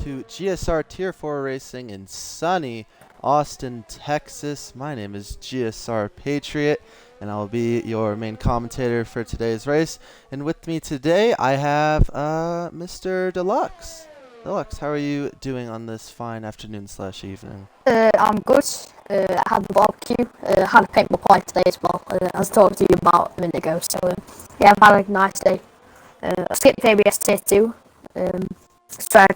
to GSR Tier 4 Racing in sunny Austin, Texas. My name is GSR Patriot, and I'll be your main commentator for today's race. And with me today, I have Mr. Deluxe. Deluxe, how are you doing on this fine afternoon/evening? I'm good. I had the barbecue. Had a paintball party today as well. I was talking to you about a minute ago. So yeah, I've had a nice day. I skipped ABS Tier 2. So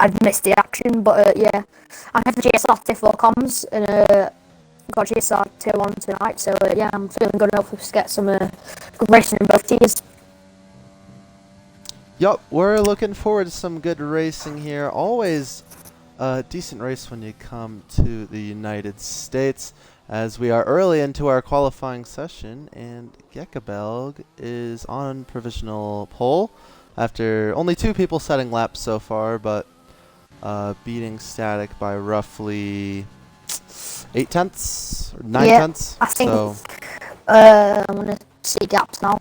I'd missed the action, but yeah, I have the GSR Tier 4 comms and got GSR Tier 1 tonight. So yeah, I'm feeling good enough to get some good racing in both tiers. Yup, we're looking forward to some good racing here. Always a decent race when you come to the United States, as we are early into our qualifying session, and Gekkebelg is on provisional pole after only 2 people setting laps so far, but beating Static by roughly 8 tenths or 9 tenths. I think so I'm gonna see gaps now.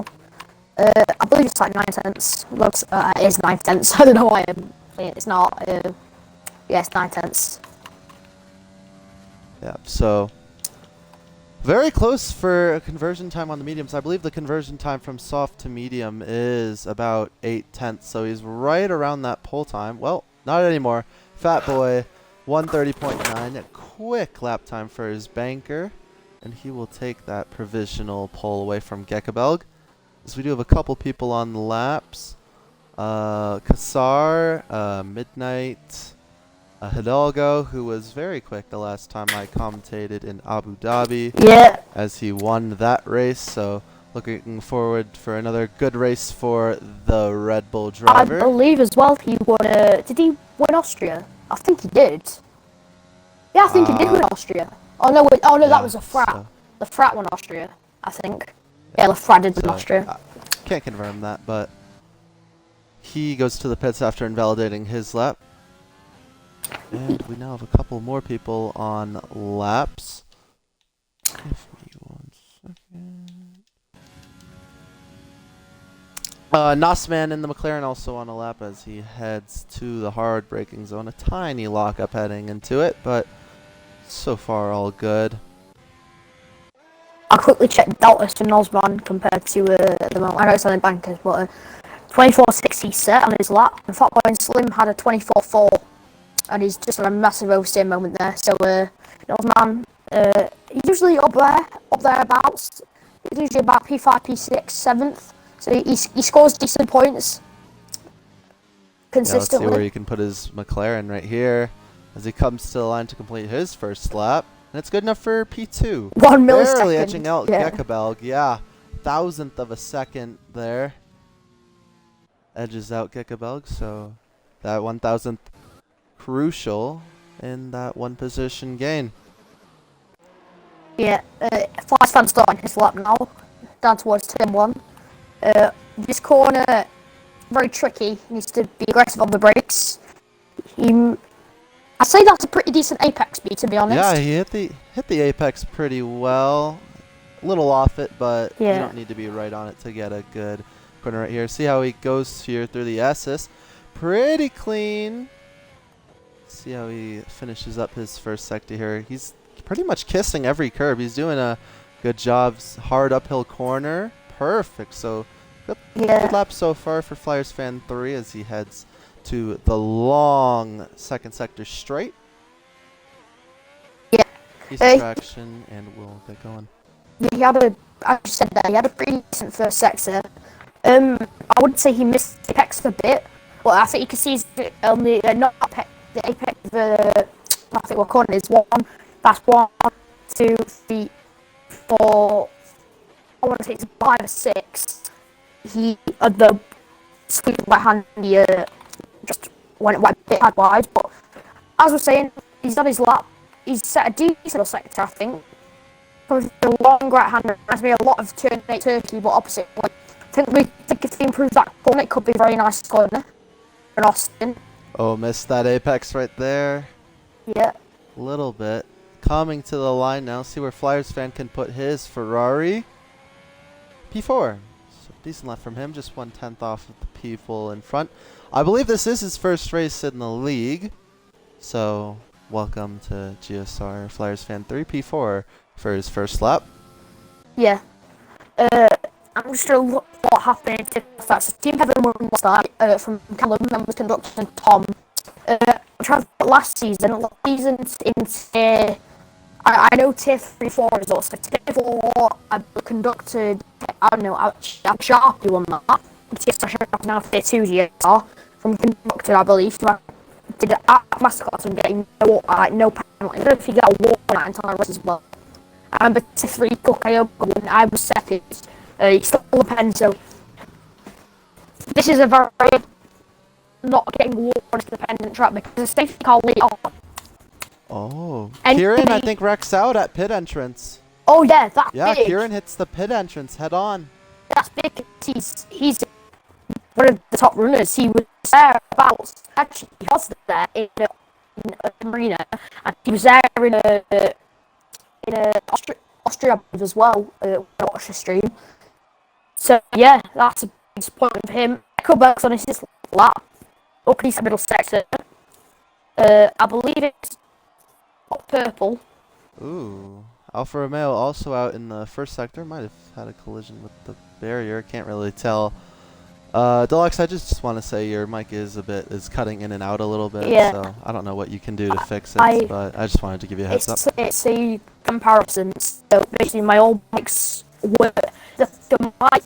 I believe it's like 9 tenths. Looks it is 9 tenths. I don't know why I'm saying it's not. Yeah, it's 9 tenths. yeah, so very close for a conversion time on the mediums. I believe the conversion time from soft to medium is about 8 tenths, so he's right around that pole time. Well, not anymore. Fat Boy, 130.9, a quick lap time for his banker, and he will take that provisional pole away from Gekkebelg. As we do have a couple people on the laps. Kassar, Midnight, Hidalgo, who was very quick the last time I commentated in Abu Dhabi. Yeah. As he won that race, so looking forward for another good race for the Red Bull driver. I believe as well he won. Did he win Austria? I think he did. Yeah, I think he did win Austria. Oh no, wait, yeah, that was a frat. So The frat won Austria, I think. Yeah, the frat did win Austria. Can't confirm that, but he goes to the pits after invalidating his lap. And we now have a couple more people on laps. Give me 1 second. Nossman in the McLaren also on a lap as he heads to the hard braking zone. A tiny lockup heading into it, but so far all good. I'll quickly check Deltas for Nosman compared to the moment. I know it's only bankers, but 24.60 set on his lap. And Fatboy and Slim had a 24.4, and he's just on a massive oversteer moment there. So Nosman, he's usually up thereabouts. He's usually about P5, P6, 7th. So he scores decent points consistently. Yeah, let's see where he can put his McLaren right here as he comes to the line to complete his first lap. And it's good enough for P2. 1 millisecond. Barely edging out Yeah. Gekkebelg. Yeah, 1,000th of a second there. Edges out Gekkebelg, so that 1,000th crucial in that 1 position gain. Yeah, Flash fan starting his lap now, down towards turn 1. This corner, very tricky, he needs to be aggressive on the brakes. I'd say that's a pretty decent apex speed, to be honest. Yeah, he hit the apex pretty well. A little off it, but Yeah. you don't need to be right on it to get a good corner right here. See how he goes here through the S's. Pretty clean. See how he finishes up his first sector here. He's pretty much kissing every curb. He's doing a good job. Hard uphill corner. Perfect. So good lap so far for Flyers fan 3 as he heads to the long second sector straight. Yeah. Decent traction, and we'll get going. He had as you said there, he had a pretty decent first sector. I wouldn't say he missed the apex a bit, but I think you can see he's on the not apex, the apex of I think what corner is 1. That's 1, 2, 3, 4. I want to say it's 5 or 6. He the sweep right hand just went a bit wide, but as we're saying, he's done his lap. He's set a decent sector, I think. The long right hand reminds me a lot of turn 8 Turkey, but opposite. Like, I think if he improves that corner, it could be a very nice corner in Austin. Oh, missed that apex right there. Yeah. Little bit. Coming to the line now. See where Flyers fan can put his Ferrari. P4. So Decent left from him, just 1/10 off of the people in front. I believe this is his first race in the league. So, welcome to GSR Flyers Fan 3 P4 for his first lap. Yeah. I'm just going to look what happened to that's Team Heaven won last night from Callum, members conductor, and Tom. Last season in I know Tier 3 4 results. So Tier 4, I conducted, I don't know, I'm Sharpie won that. TSR Sharpie now Tier 2 GSR from conductor, I believe. So I did it at Masterclass and getting no penalty. I don't know if you get a warning until I race as well. I remember Tier 3 Cook when I was second. He stole the pen, so this is a very not getting warned dependent track because the safety car lead on. Oh, Kieran, I think wrecks out at pit entrance. Oh yeah, that's big. Kieran hits the pit entrance head on. That's big. He's one of the top runners. He was there actually he was there in a marina, and he was there in a Austria as well. Watch the stream. So yeah, that's a big disappointment for him. Gekkebelg's on his lap. Up in his middle sector. I believe it's purple. Ooh. Alfa Romeo also out in the first sector. Might have had a collision with the barrier. Can't really tell. Deluxe, I just want to say your mic is cutting in and out a little bit. Yeah. So I don't know what you can do to fix it, but I just wanted to give you a heads up. It's a comparison. So basically, my old mics were the mic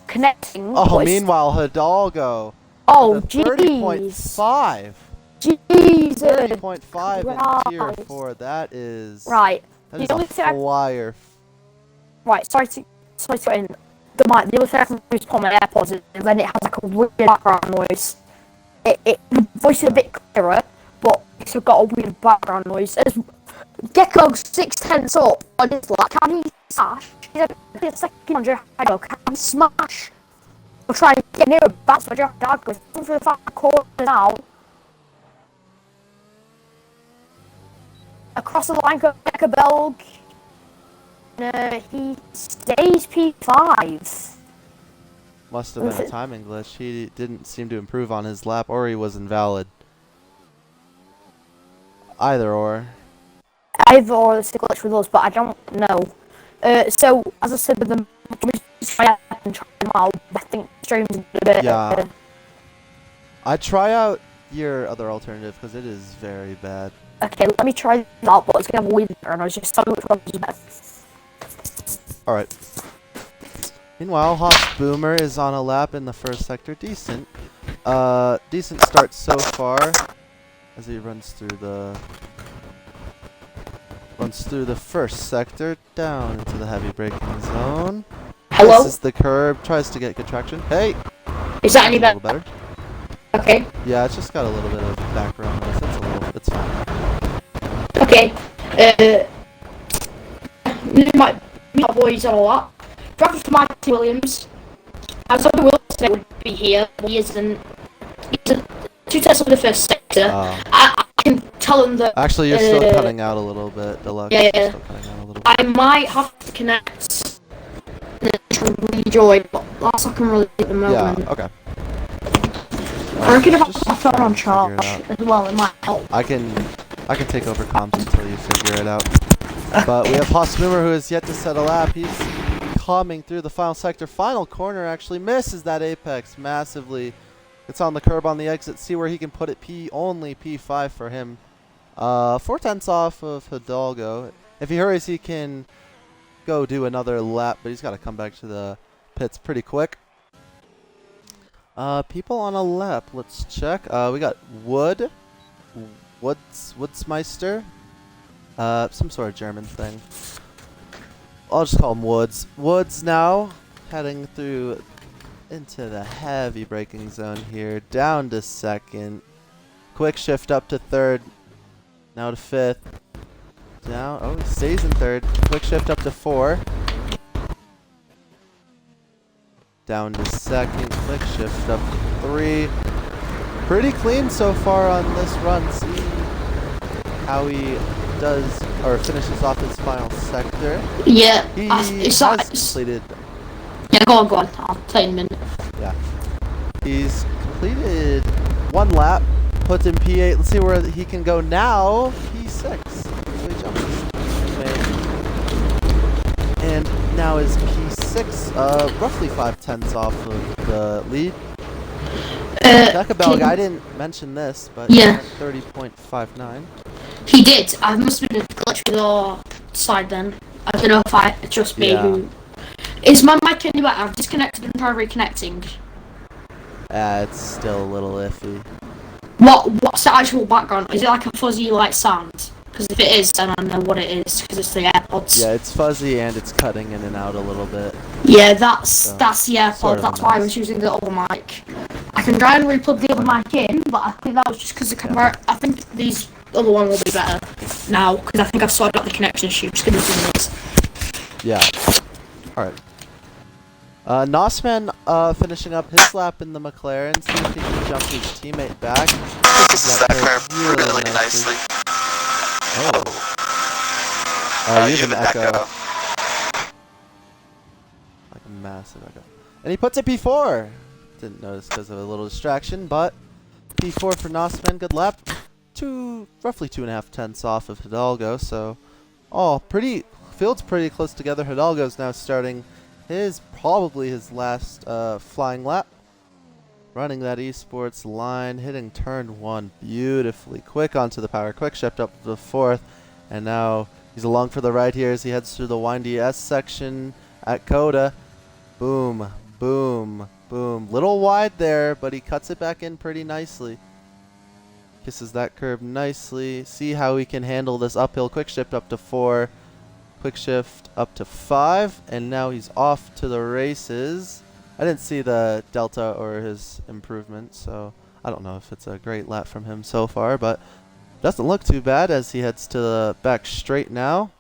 connecting. Oh, meanwhile, Hidalgo. Oh, 30.5. Jesus. 30.5 in Tier 4. That is right. That is a flyer. Right. Sorry to end. The mic. The other thing I can do is put my AirPods in, and then it has like a weird background noise. The voice is a bit clearer, but it's got a weird background noise. Gekkebelg's 6/10 up on his lap. Can he smash? He's a second on Gekkebelg. Can he smash? We'll try and get near a bounce for Gekkebelg. Goes through the far corner now. Across the line for Gekkebelg. He stays P5. Must have been a timing glitch. He didn't seem to improve on his lap, or he was invalid. Either or. Either or there's a glitch with us, but I don't know. So, as I said with them, I think streams a bit. Yeah. I'd try out your other alternative, because it is very bad. Okay, let me try that out, but it's going to have a weird and I was just telling which one was better. Alright. Meanwhile, Haas Boomer is on a lap in the first sector. Decent. Decent start so far as he runs through the first sector down into the heavy braking zone. Hello? This is the curb. Tries to get good traction. Hey! Is that any better? A little better. Okay. Yeah, it's just got a little bit of background noise. It's fine. Okay. My boys on a lot. Driving for Marty Williams. I was hoping Wilson would be here, but he isn't. He's a 2 tests for the first sector. I can tell him that. Actually, you're still cutting out a little bit, Deluxe. Yeah. You're still cutting out a little bit. I might have to connect and rejoin, but that's I can really at the moment. Yeah, okay. I reckon if I put my phone on charge as well, it might help. I can take over comms until you figure it out. But we have Haas Boomer, who has yet to set a lap. He's coming through the final sector. Final corner actually misses that apex massively. It's on the curb on the exit. See where he can put it. Only P5 for him. 4/10 off of Hidalgo. If he hurries, he can go do another lap, but he's got to come back to the pits pretty quick. People on a lap. Let's check. We got Woodsmeister. Some sort of German thing. I'll just call him Woods. Woods now heading through into the heavy braking zone here. Down to second. Quick shift up to third. Now to fifth. Down. Oh, he stays in third. Quick shift up to 4. Down to second. Quick shift up to 3. Pretty clean so far on this run. See how he does or finishes off his final sector. Yeah, he has completed. Yeah, Yeah, go on. I'll tell you in a minute. Yeah. He's completed 1 lap, puts in P8. Let's see where he can go now. P6. So he jumps his teammate. And now is P6, roughly 5/10 off of the lead. Gekkebelg, I didn't mention this, but yeah, 30.59. He did. I must have been a glitch with your side then. I don't know if it's just me who... Is my mic any better? I've disconnected and tried reconnecting. It's still a little iffy. What's the actual background? Is it like a fuzzy like sound? Because if it is, then I know what it is, because it's the AirPods. Yeah, it's fuzzy and it's cutting in and out a little bit. Yeah, that's the AirPod. Sort of That's why I was using the other mic. I can try and replug the other mic in, but I think that was just because the camera... I think these other one will be better now, because I think I've sorted out the connection issue. Just give me 2 minutes. Yeah. Alright. Nossman finishing up his lap in the McLaren. See if he can jump his teammate back. That curve really nicely. You have an echo. Like a massive echo. And he puts it P4. Didn't notice because of a little distraction, but P4 for Nossman. Good lap. Roughly 2.5 off of Hidalgo. So, field's pretty close together. Hidalgo's now starting probably his last flying lap. Running that esports line, hitting turn 1 beautifully. Quick onto the power, quick shift up to the 4th, and now he's along for the ride here as he heads through the windy S section at Coda. Boom, boom, boom. Little wide there, but he cuts it back in pretty nicely. Kisses that curve nicely. See how he can handle this uphill. Quick shift up to 4. Quick shift up to 5. And now he's off to the races. I didn't see the delta or his improvement, so I don't know if it's a great lap from him so far, but doesn't look too bad as he heads to the back straight now.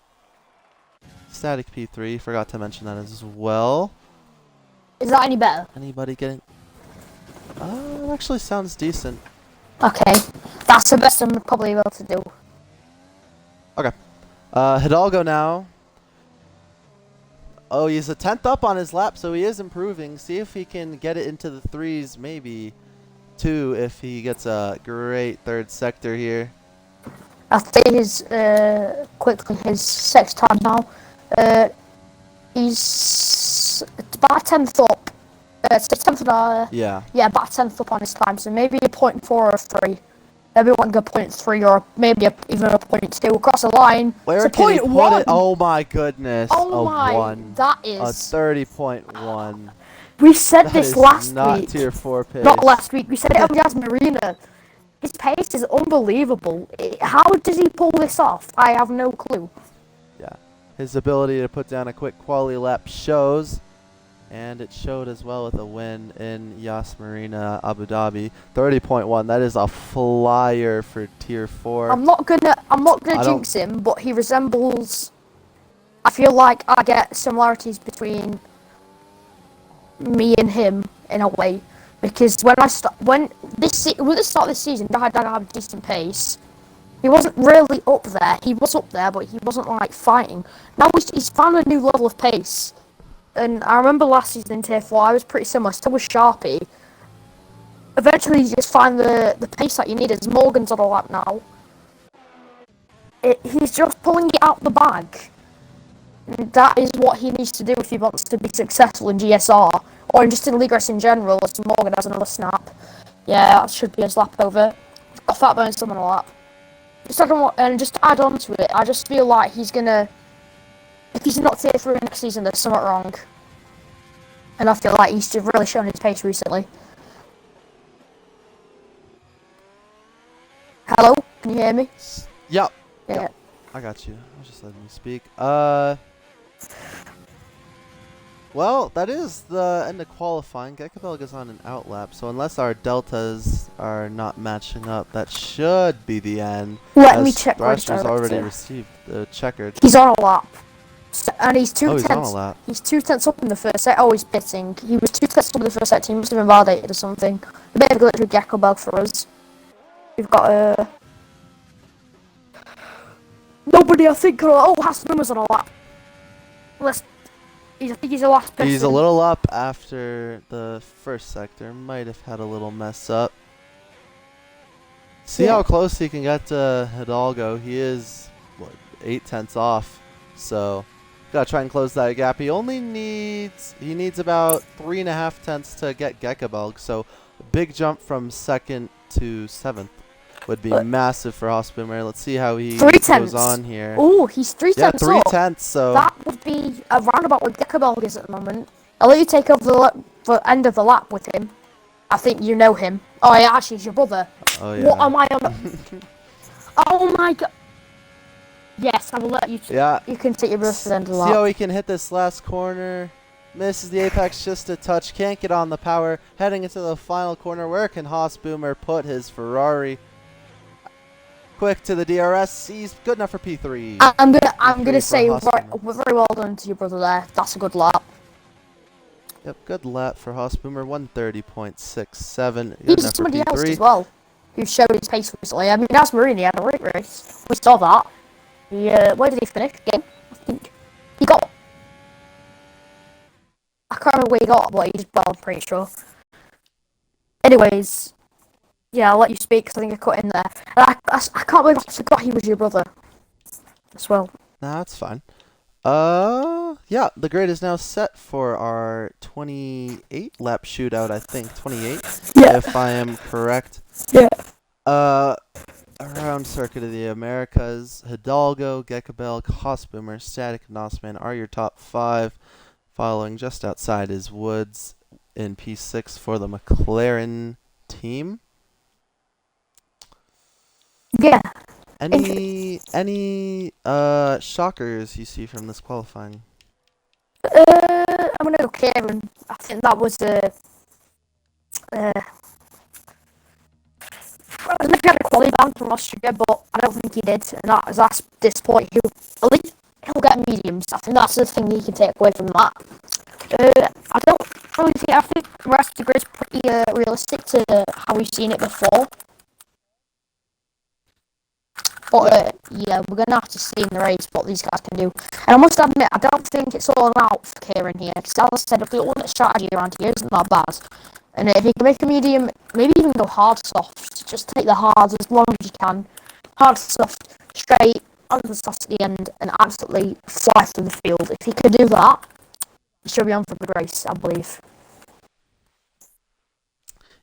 Static P3. Forgot to mention that as well. Is that any better? Anybody getting... it actually sounds decent. Okay. That's the best I'm probably able to do. Okay. Hidalgo now. Oh, he's a 10th up on his lap, so he is improving. See if he can get it into the 3s, maybe 2 if he gets a great 3rd sector here. I'll say quickly his 6th time now. He's about 10th up. It's 10th yeah, about 10th up on his time, so maybe a 0.4 or a 3. Maybe one go 0.3 or maybe even a 0.2 across the line. Where it's can a he put 0.1. it? Oh my goodness! Oh my, 1. that is a 30.1. We said That this is last not week. Tier 4 pace. Not last week. We said it on Jazz Marina. His pace is unbelievable. How does he pull this off? I have no clue. Yeah, his ability to put down a quick quality lap shows. And it showed as well with a win in Yas Marina, Abu Dhabi. 30.1. That is a flyer for Tier 4. I'm not gonna jinx him, but he resembles. I feel like I get similarities between me and him in a way, because with the start of this season, I had a decent pace. He wasn't really up there. He was up there, but he wasn't like fighting. Now he's found a new level of pace. And I remember last season in Tier 4, I was pretty similar. Still was Sharpie. Eventually, you just find the pace that you need. As Morgan's on a lap now. He's just pulling it out the bag. And that is what he needs to do if he wants to be successful in GSR. Or just in League Race in general, as Morgan has another snap. Yeah, that should be his lap over. Got Fat Burn still on a lap. And just to add on to it, I just feel like he's gonna... If he's not Tier 3 next season, there's something wrong. And I feel like he's really shown his pace recently. Hello? Can you hear me? Yep. Yeah. Yep. I got you. I was just letting you speak. Well, that is the end of qualifying. Gekkebelg is on an outlap, so unless our deltas are not matching up, that should be the end. Let me check. Thrasher's already received the checkered. He's on a lap. And he's 2 he's tenths. on a lap. He's 2 tenths up in the first set. Oh, he's pitting. He was 2 tenths up in the first set. He must have been validated or something. A bit of a glitch with Gekkebelg for us. We've got nobody, I think. Oh, Hasman was on a lap. I think he's the last person. He's a little up after the first sector. Might have had a little mess up. See how close he can get to Hidalgo. He is, what, 8/10 off. So, gotta try and close that gap. He needs about 3.5 tenths to get Gekkebelg. So, a big jump from 2nd to 7th would be massive for Hospboomer. Let's see how he goes on here. Oh, he's 3 tenths. Yeah, 3/10. So that would be a roundabout where Gekkebelg is at the moment. I'll let you take over the end of the lap with him. I think you know him. Oh, yeah, actually, he's your brother. Oh, yeah. What am I on? Oh my god. Yes, I will let you. Yeah. You can take your brother to the end of the lap. See how he can hit this last corner. Misses the apex just a touch. Can't get on the power. Heading into the final corner. Where can Hospboomer put his Ferrari? Quick to the DRS. He's good enough for P3. I'm gonna say very well done to your brother there. That's a good lap. Yep, good lap for Hospboomer. 130.67. He's somebody else as well who showed his pace recently. I mean, that's Marini had a great race. We saw that. Where did he finish? Game, I think he got. I can't remember where he got, but he's well, I'm pretty sure. Anyways, yeah, I'll let you speak because I think I cut in there. And I can't believe I forgot he was your brother as well. Nah, that's fine. Yeah, the grid is now set for our 28 lap shootout, I think. 28, if I am correct. Yeah. Around Circuit of the Americas, Hidalgo, Gekkebelg, Hospboomer, Static, and Nosman are your top 5. Following just outside is Woods in P6 for the McLaren team. Yeah. Any shockers you see from this qualifying? I'm gonna go Kieran. I think that was I don't know if he had a quality ban from Austria, but I don't think he did. And that's this point. At least he'll get mediums. I think that's the thing he can take away from that. I don't really think. I think the rest of the grid's pretty realistic to how we've seen it before. But yeah, we're gonna have to see in the race what these guys can do. And I must admit, I don't think it's all out for Kieran here. Because as I said, if the ultimate strategy around here isn't that bad. And if you can make a medium, maybe even go hard soft. Just take the hard as long as you can. Hard soft, straight, onto the soft at the end, and absolutely fly through the field. If he could do that, he should be on for a good race, I believe.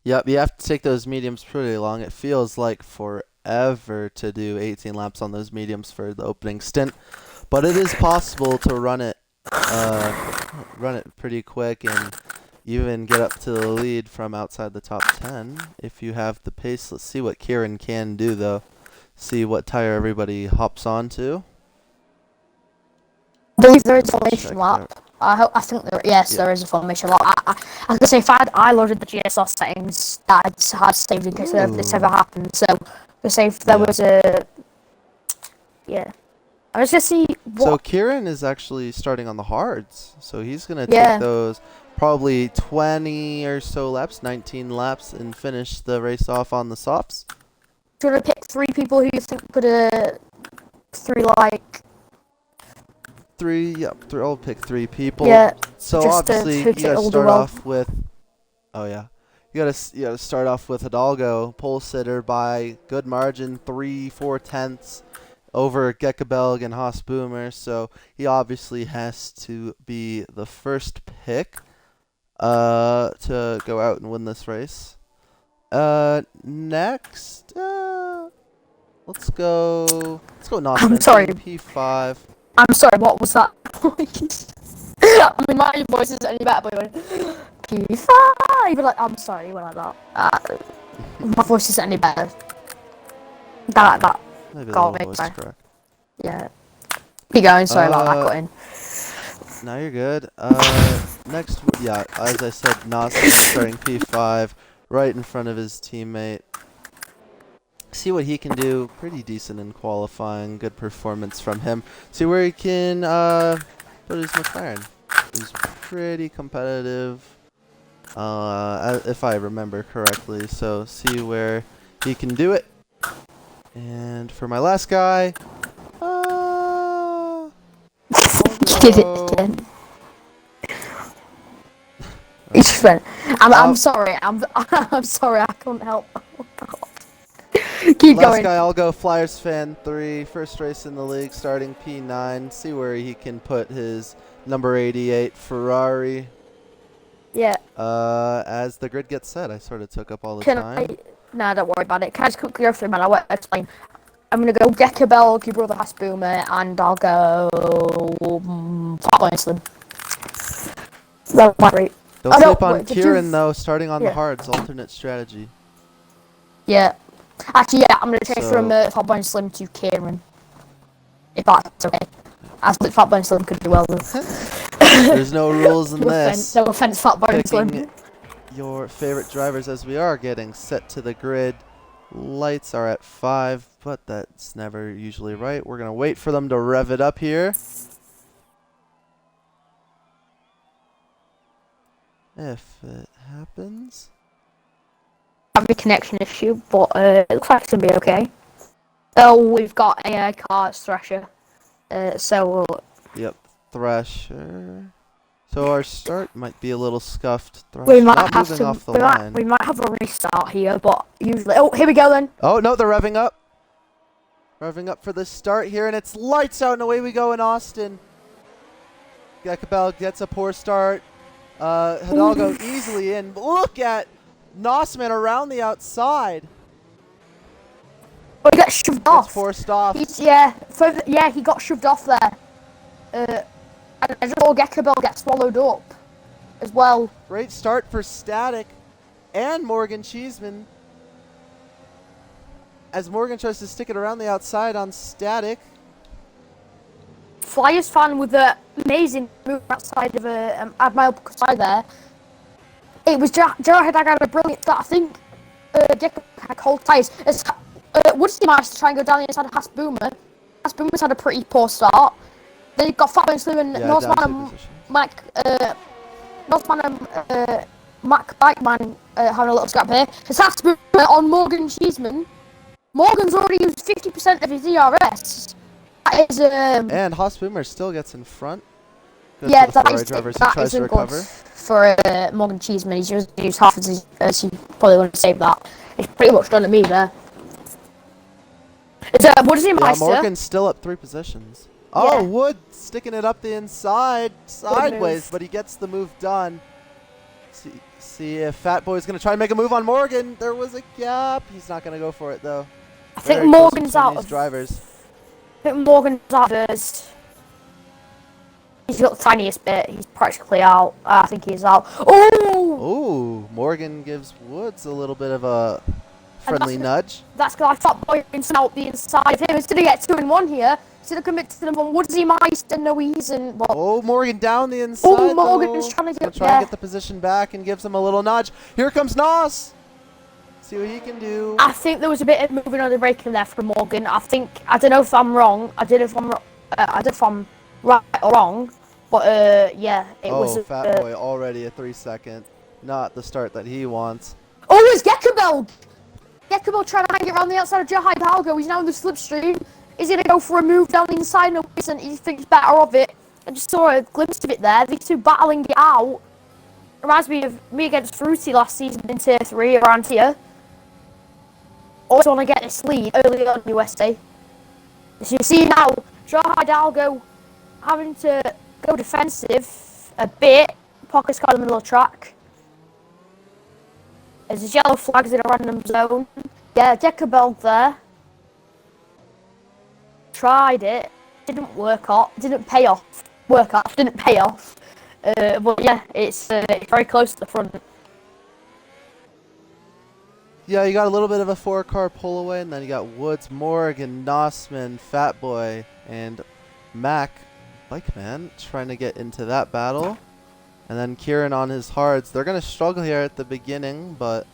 Yep, you have to take those mediums pretty long. It feels like forever to do 18 laps on those mediums for the opening stint, but it is possible to run it pretty quick and even get up to the lead from outside the top 10 if you have the pace. Let's see what Kieran can do though. See what tire everybody hops onto. I believe there is a formation lap. I think there is a formation lap. I was gonna say if I loaded the GSR settings that I'd had saved in case this ever happened. So say if there was a I was gonna see what. So Kieran is actually starting on the hards, so he's gonna take those probably 20 or so laps, 19 laps, and finish the race off on the softs. Do you want to pick 3 people who you think could I'll pick 3 people. Yeah. So obviously you gotta start off with. Oh yeah. You gotta start off with Hidalgo, pole sitter by good margin, 3-4 tenths over Gekkebelg and Hospboomer. So he obviously has to be the first pick to go out and win this race. Next, let's go Nosman. I'm sorry. P5. I'm sorry. What was that? I mean, my voice isn't any better, but it went P5. Like, I'm sorry, it went like that. My voice isn't any better. That Maybe got the me. voice Sorry. correct. Yeah. Keep going. Sorry about that cutting. No, you're good. Next, as I said, Nosman starting P5 right in front of his teammate. See what he can do. Pretty decent in qualifying. Good performance from him. See where he can put his McLaren. He's pretty competitive, if I remember correctly. So see where he can do it. And for my last guy, Did it again. He's just went. I'm sorry. I'm sorry. I couldn't help. Keep Last going. guy, I'll go Flyers fan 3. First race in the league, starting P9. See where he can put his number 88 Ferrari. Yeah. As the grid gets set, I sort of took up all the time. Nah, don't worry about it. Can I just quickly go through, man? I won't explain. I'm gonna go Gekkebelg, your brother has Boomer, and I'll go Fatboy Slim. That's my rate. Don't sleep on Kieran though, starting on the hards, alternate strategy. Yeah. Actually, yeah, I'm gonna change from Fatboy Slim to Kieran. If that's okay. As Fatboy Slim could do well though. There's no rules in this. No offense, Fatboy Slim. Your favorite drivers as we are getting set to the grid. Lights are at 5, but that's never usually right. We're going to wait for them to rev it up here. If it happens. Have a connection issue, but it looks like it's going to be okay. Oh, we've got AI cars, Thrasher. Yep, Thrasher. So our start might be a little scuffed. We might have we might have a restart here, but usually. Oh, here we go then. Oh no, they're revving up. Revving up for the start here, and it's lights out, and away we go in Austin. Gekkebelg gets a poor start. Hidalgo easily in. Look at Nossman around the outside. Oh, he got shoved off. Forced off. He got shoved off there. And just all Gekkebelg gets swallowed up as well. Great start for Static and Morgan Cheeseman. As Morgan tries to stick it around the outside on Static. Flyers fan with the amazing move outside of Admiral side there. It was Joe had a brilliant start. I think Gekke had cold tyres. Woodstein managed to try and go down the inside of Haas Boomer. Haas Boomer's had a pretty poor start. Then you've got Fatboy Slim and Northman and Mac Bikeman having a little scrap here. It's has to be on Morgan Cheeseman. Morgan's already used 50% of his ERS. That is and Haas Boomer still gets in front. Goes yeah, that isn't good for Morgan Cheeseman. He's used half as he probably wouldn't save that. He's pretty much done to me there. What is he, Meister? Morgan's still up 3 positions. Oh, Wood sticking it up the inside, sideways, but he gets the move done. See if Fat Boy's going to try and make a move on Morgan. There was a gap. He's not going to go for it, though. I think Morgan's out of drivers. I think Morgan's out of his. He's got the tiniest bit. He's practically out. I think he's out. Oh! Ooh, Morgan gives Woods a little bit of a friendly nudge. That's because I thought Morgan's out the inside of him. He's going to get 2 in 1 here. He's going to commit to them on Woodsy Meister. No, he isn't. But Morgan down the inside. Oh, Morgan's trying to get the position back and gives him a little nudge. Here comes Nos. See what he can do. I think there was a bit of moving on the braking there from Morgan. I don't know if I'm wrong. I don't know if I'm right or wrong. But yeah, it was. Oh, Fat Boy already a 3-second. Not the start that he wants. Oh, it's Gekkebelg. Gekkebelg trying to hang it around the outside of Joe Hidalgo. He's now in the slipstream. He's going to go for a move down the inside. No, he thinks better of it. I just saw a glimpse of it there. These two battling it out. Reminds me of me against Fruity last season in Tier 3 around here. Always want to get this lead early on USA. As you see now, Joe Hidalgo having to go defensive a bit. Pocket's got in the middle of the track. There's his yellow flags in a random zone. Yeah, Gekkebelg there. Tried it. Didn't work off. Didn't pay off. Didn't pay off. But yeah, it's very close to the front. Yeah, you got a little bit of a 4-car pull away, and then you got Woods, Morgan, Nossman, Fat Boy, and Mac, Bikeman, trying to get into that battle. And then Kieran on his hards. They're going to struggle here at the beginning, but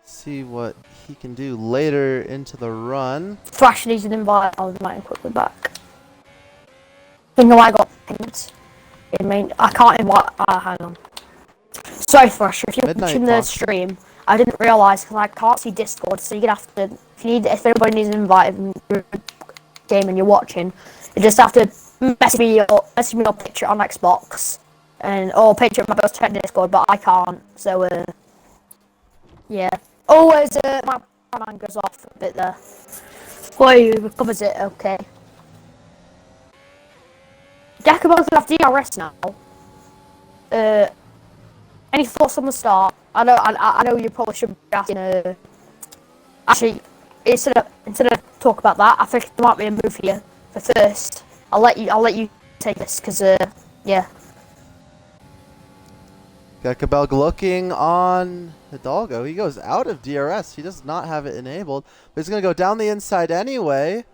see what he can do later into the run. Thrash needs an invite. I'll invite him quickly back. You know I got pinged. I can't invite. Hang on. Sorry, Thrasher. If you're watching the stream, I didn't realise because I can't see Discord. So you're gonna have to. If anybody needs an invite in your game and you're watching, you just have to message me your picture on Xbox, And Patriot might be able to check Discord, but I can't. So yeah. Oh, my man goes off a bit there. Well, he recovers it. Okay. Gekkebelg have DRS now. Any thoughts on the start? I know you probably should be asking. Actually, instead of talk about that, I think there might be a move here. But first, I'll let you take this because yeah. Gekkebelg looking on Hidalgo. He goes out of DRS. He does not have it enabled, but he's going to go down the inside anyway.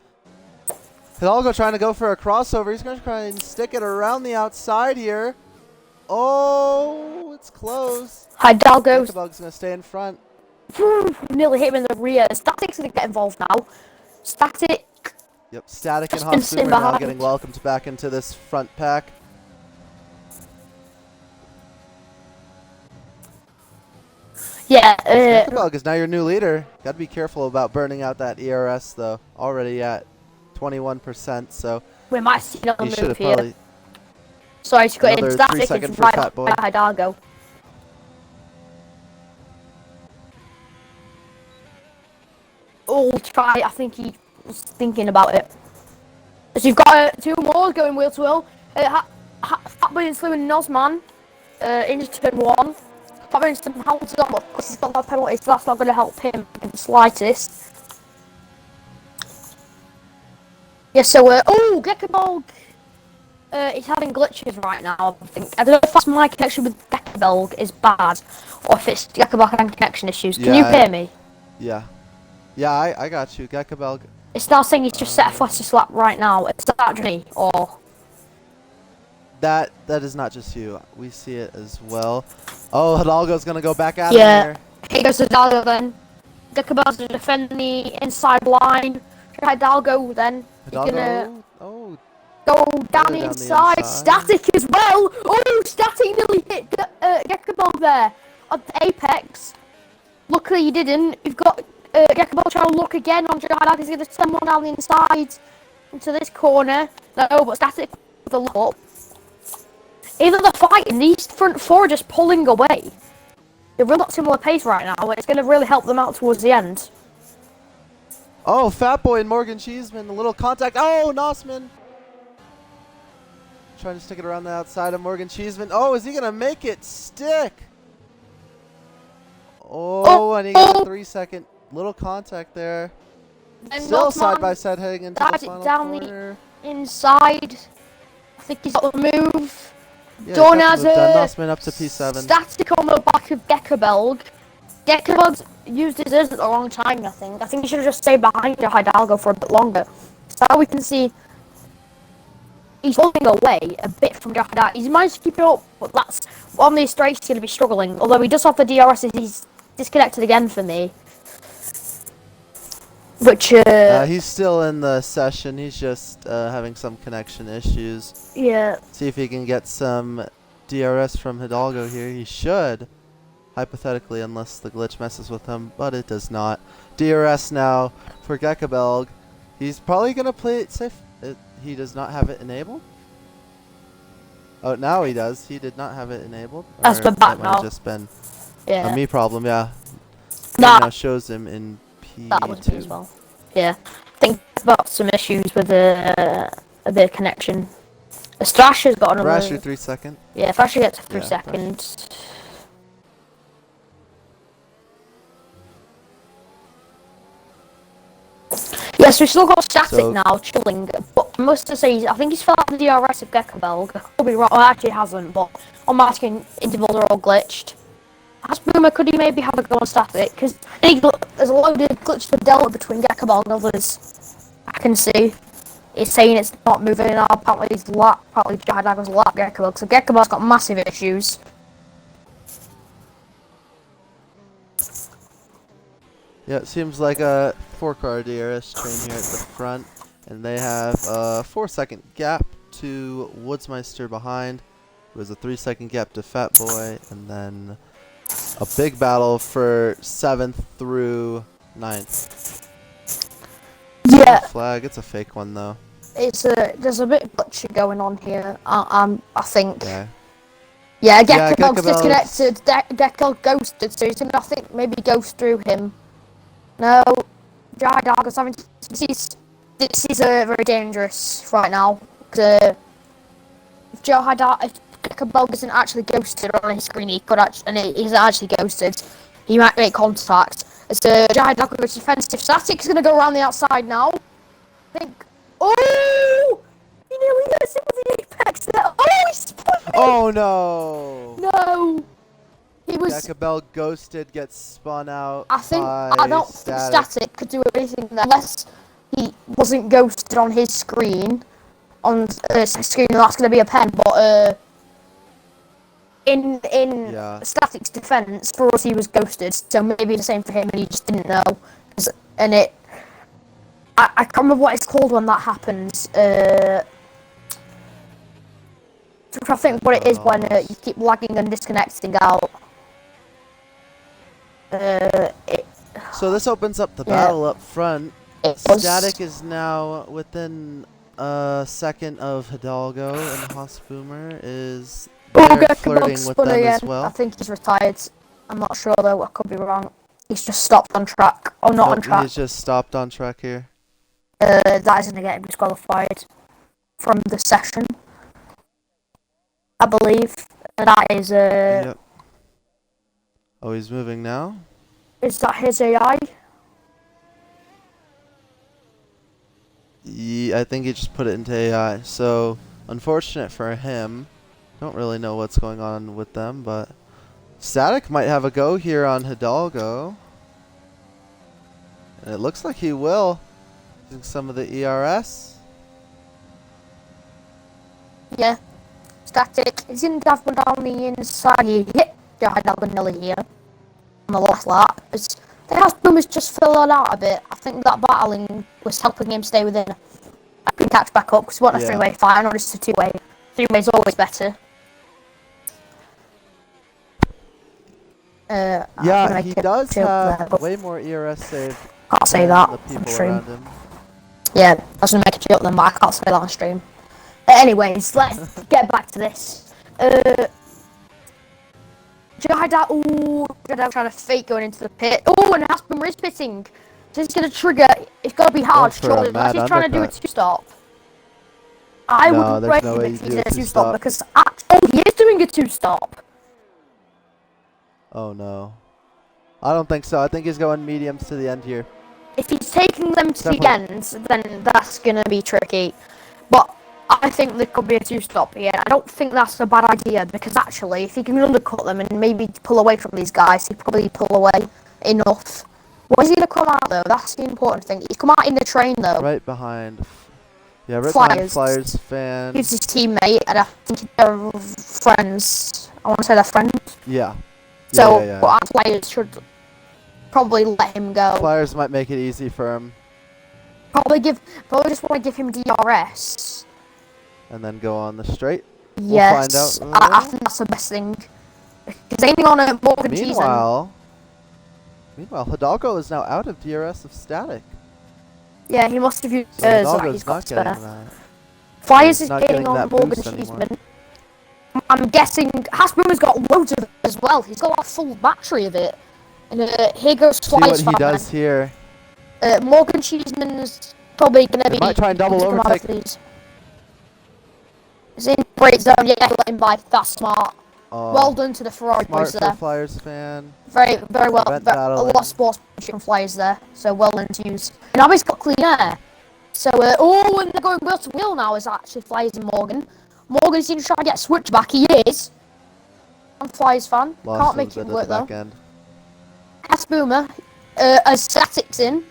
Hidalgo trying to go for a crossover. He's going to try and stick it around the outside here. Oh, it's close. Hidalgo's Gekkebelg's going to stay in front. nearly hit him in the rear. Static's going to get involved now. Static. Yep, Static and Just been Hostum are now behind. getting welcomed back into this front pack. Yeah. Gekkebelg is now your new leader. Got to be careful about burning out that ERS though. Already at 21%, so We might see another he should move have here. probably. Sorry to go in. Another Static 3 second is for right Fat Boy. by Hidalgo. Oh, try. I think he was thinking about it. So you've got 2 more going wheel to wheel. Fatboy and Slew and Nozman into turn 1. Fatboy and Slew holds on, but he's got that penalty, so that's not going to help him in the slightest. Yeah, so, Gekkebelg is having glitches right now, I think. I don't know if that's my connection with Gekkebelg is bad, or if it's Gekkebelg having connection issues. Can you hear me? Yeah. Yeah, I got you. Gekkebelg. It's now saying he's just set a fastest lap right now. Is that me, or...? That is not just you. We see it as well. Oh, Hidalgo's going to go back out of Yeah. here. Here goes Hidalgo then. Gekkebelg's to defend the inside line. Hidalgo then. He's gonna Oh, go down Really the down the inside. inside. Static as well. Oh, Static nearly hit Gekkebelg there at the apex. Luckily he didn't. We've got Gekkebelg trying to look again on Hidalgo. He's going to send one down the inside into this corner. No, but Static with a look up. Either they're fighting, these front 4 are just pulling away. They're really at similar pace right now. It's going to really help them out towards the end. Oh, Fat Boy and Morgan Cheeseman, a little contact. Oh, Nossman. Trying to stick it around the outside of Morgan Cheeseman. Oh, is he going to make it stick? Oh, and he got a 3-second little contact there. And Still Nossman side by side heading into the dives it final down corner. the inside. I think he's got the move. Yeah, Dawn got has the move done. a Nossman up to P7. Static on the back of Gekkebelg. Gekkebelg's used his ears at the wrong time, I think. I think he should have just stayed behind Hidalgo for a bit longer. So we can see he's pulling away a bit from Hidalgo. He's managed to keep it up, but that's on these straights he's going to be struggling. Although he does have the DRS, he's disconnected again for me. Which, he's still in the session. He's just having some connection issues. yeah. See if he can get some DRS from Hidalgo here. He should, hypothetically, unless the glitch messes with him, but it does not. DRS now for Gekkebelg. He's probably going to play it safe. He does not have it enabled. Oh, now he does. He did not have it enabled. That's the back that might have now. just been Yeah. a me problem, yeah. Nah. Now shows him in That was me as P2. well. Yeah. I think about some issues with a bit of connection. Thrasher's got another... Thrasher 3 second. Yeah, Thrasher gets 3 Yeah, seconds. Yes, we've still got Static So- now, chilling. But I must say, I think he's fell out of the DRS of Gekkebelg. I could be wrong. Well, actually, he hasn't, but on my screen, intervals are all glitched. As Boomer, could he maybe have a go on Static? Because there's a load of glitches of delta between Gekkebelg and others. I can see. It's saying it's not moving now. Apparently, his lap, probably Hidalgo's lap Gekkebelg. So Gekkebelg's got massive issues. Yeah, it seems like a 4-car DRS train here at the front. And they have a 4-second gap to Woodsmeister behind. It was a 3-second gap to Fat Boy. And then a big battle for 7th through 9th. Yeah. Flag, it's a fake one though. There's a bit of glitchy going on here. I think. Yeah. Yeah, Yeah, Gekkebelg's Gekkebelg's- disconnected. Gekkebelg ghosted, so he's gonna, I think, maybe ghost through him. No, Jai Dog is having. This is very dangerous right now. If Gekkebelg isn't actually ghosted on his screen, he could actually, and he's actually ghosted. He might make contact. As Jai Dog goes defensive, Static's gonna go around the outside now. I think. Oh! He nearly gets him with the apex there. Oh, he spun me! Oh no! No! He was. Gekkebelg ghosted, gets spun out. I by don't think Static. Static could do anything there unless he wasn't ghosted on his screen. On screen, that's going to be a pen. But in Yeah. Static's defense, for us, he was ghosted. So maybe the same for him, and he just didn't know. And I can't remember what it's called when that happens. I think what it is when you keep lagging and disconnecting out. So this opens up the battle up front. Static is now within a second of Hidalgo, and Hausboomer is there flirting with them as well. I think he's retired. I'm not sure though, I could be wrong. He's just stopped on track. Oh, not on track. He's just stopped on track here. That is going to get him disqualified from the session, I believe. That is Yep. Oh, he's moving now? Is that his AI? Yeah, I think he just put it into AI. So, unfortunate for him. Don't really know what's going on with them, but Static might have a go here on Hidalgo. And it looks like he will. Using some of the ERS. Yeah. Static. He's going to have one down the inside. He hit Gekkebelg here on the last lap. The house boom has just filled out a bit. I think that battling was helping him stay within. I can catch back up because it wasn't a three-way fight, not just a two-way. Three-way is always better. Yeah, he does have way more ERS save. Can't say that the people on stream. around him. Yeah, I was going to make a joke then, but I can't say that on stream. Anyways, let's get back to this. Ooh, trying to fake going into the pit. Oh, and Hausboomer is pitting. So it's going to trigger. It's got to be hard. Surely, unless he's trying to do a two-stop. I wouldn't rate him if he did a two-stop because he is doing a two-stop. Oh no. I don't think so. I think he's going mediums to the end here. If he's taking them to the end, then that's going to be tricky. But I think there could be a two-stop here. I don't think that's a bad idea because actually, if he can undercut them and maybe pull away from these guys, he'd probably pull away enough. Where's he going to come out though? That's the important thing. He's come out in the train though. Right behind. Yeah, right behind Flyers fan. He's his teammate, and I think they're friends. I want to say they're friends. Yeah. So, our Flyers should probably let him go. Flyers might make it easy for him. Probably just want to give him DRS. And then go on the straight. Yes, we'll find out. I think that's the best thing. Because aiming on a Morgan Meanwhile, Hidalgo is now out of DRS of Static. Yeah, he must have used So Hidalgo's he's got not getting spare. that. Flyers is not getting getting on that Morgan boost anymore. Cheeseman. I'm guessing Hausboomer's got loads of it as well. He's got a full battery of it. And here goes Flyers. See what he does here. Morgan Cheeseman's probably going to be... might try and double overtake. He's in great zone. Yeah, let him by. That's smart. Oh, Well done to the Ferrari boys there. Flyers fan. Very well. A lot of sportsmanship from Flyers there. So well done to use. And now he's got clean air. So, and they're going wheel to wheel now is actually Flyers and Morgan. Morgan's going to try to get switchback. He is. I'm a Flyers fan. Can't make it work though. Hausboomer, as Static's in.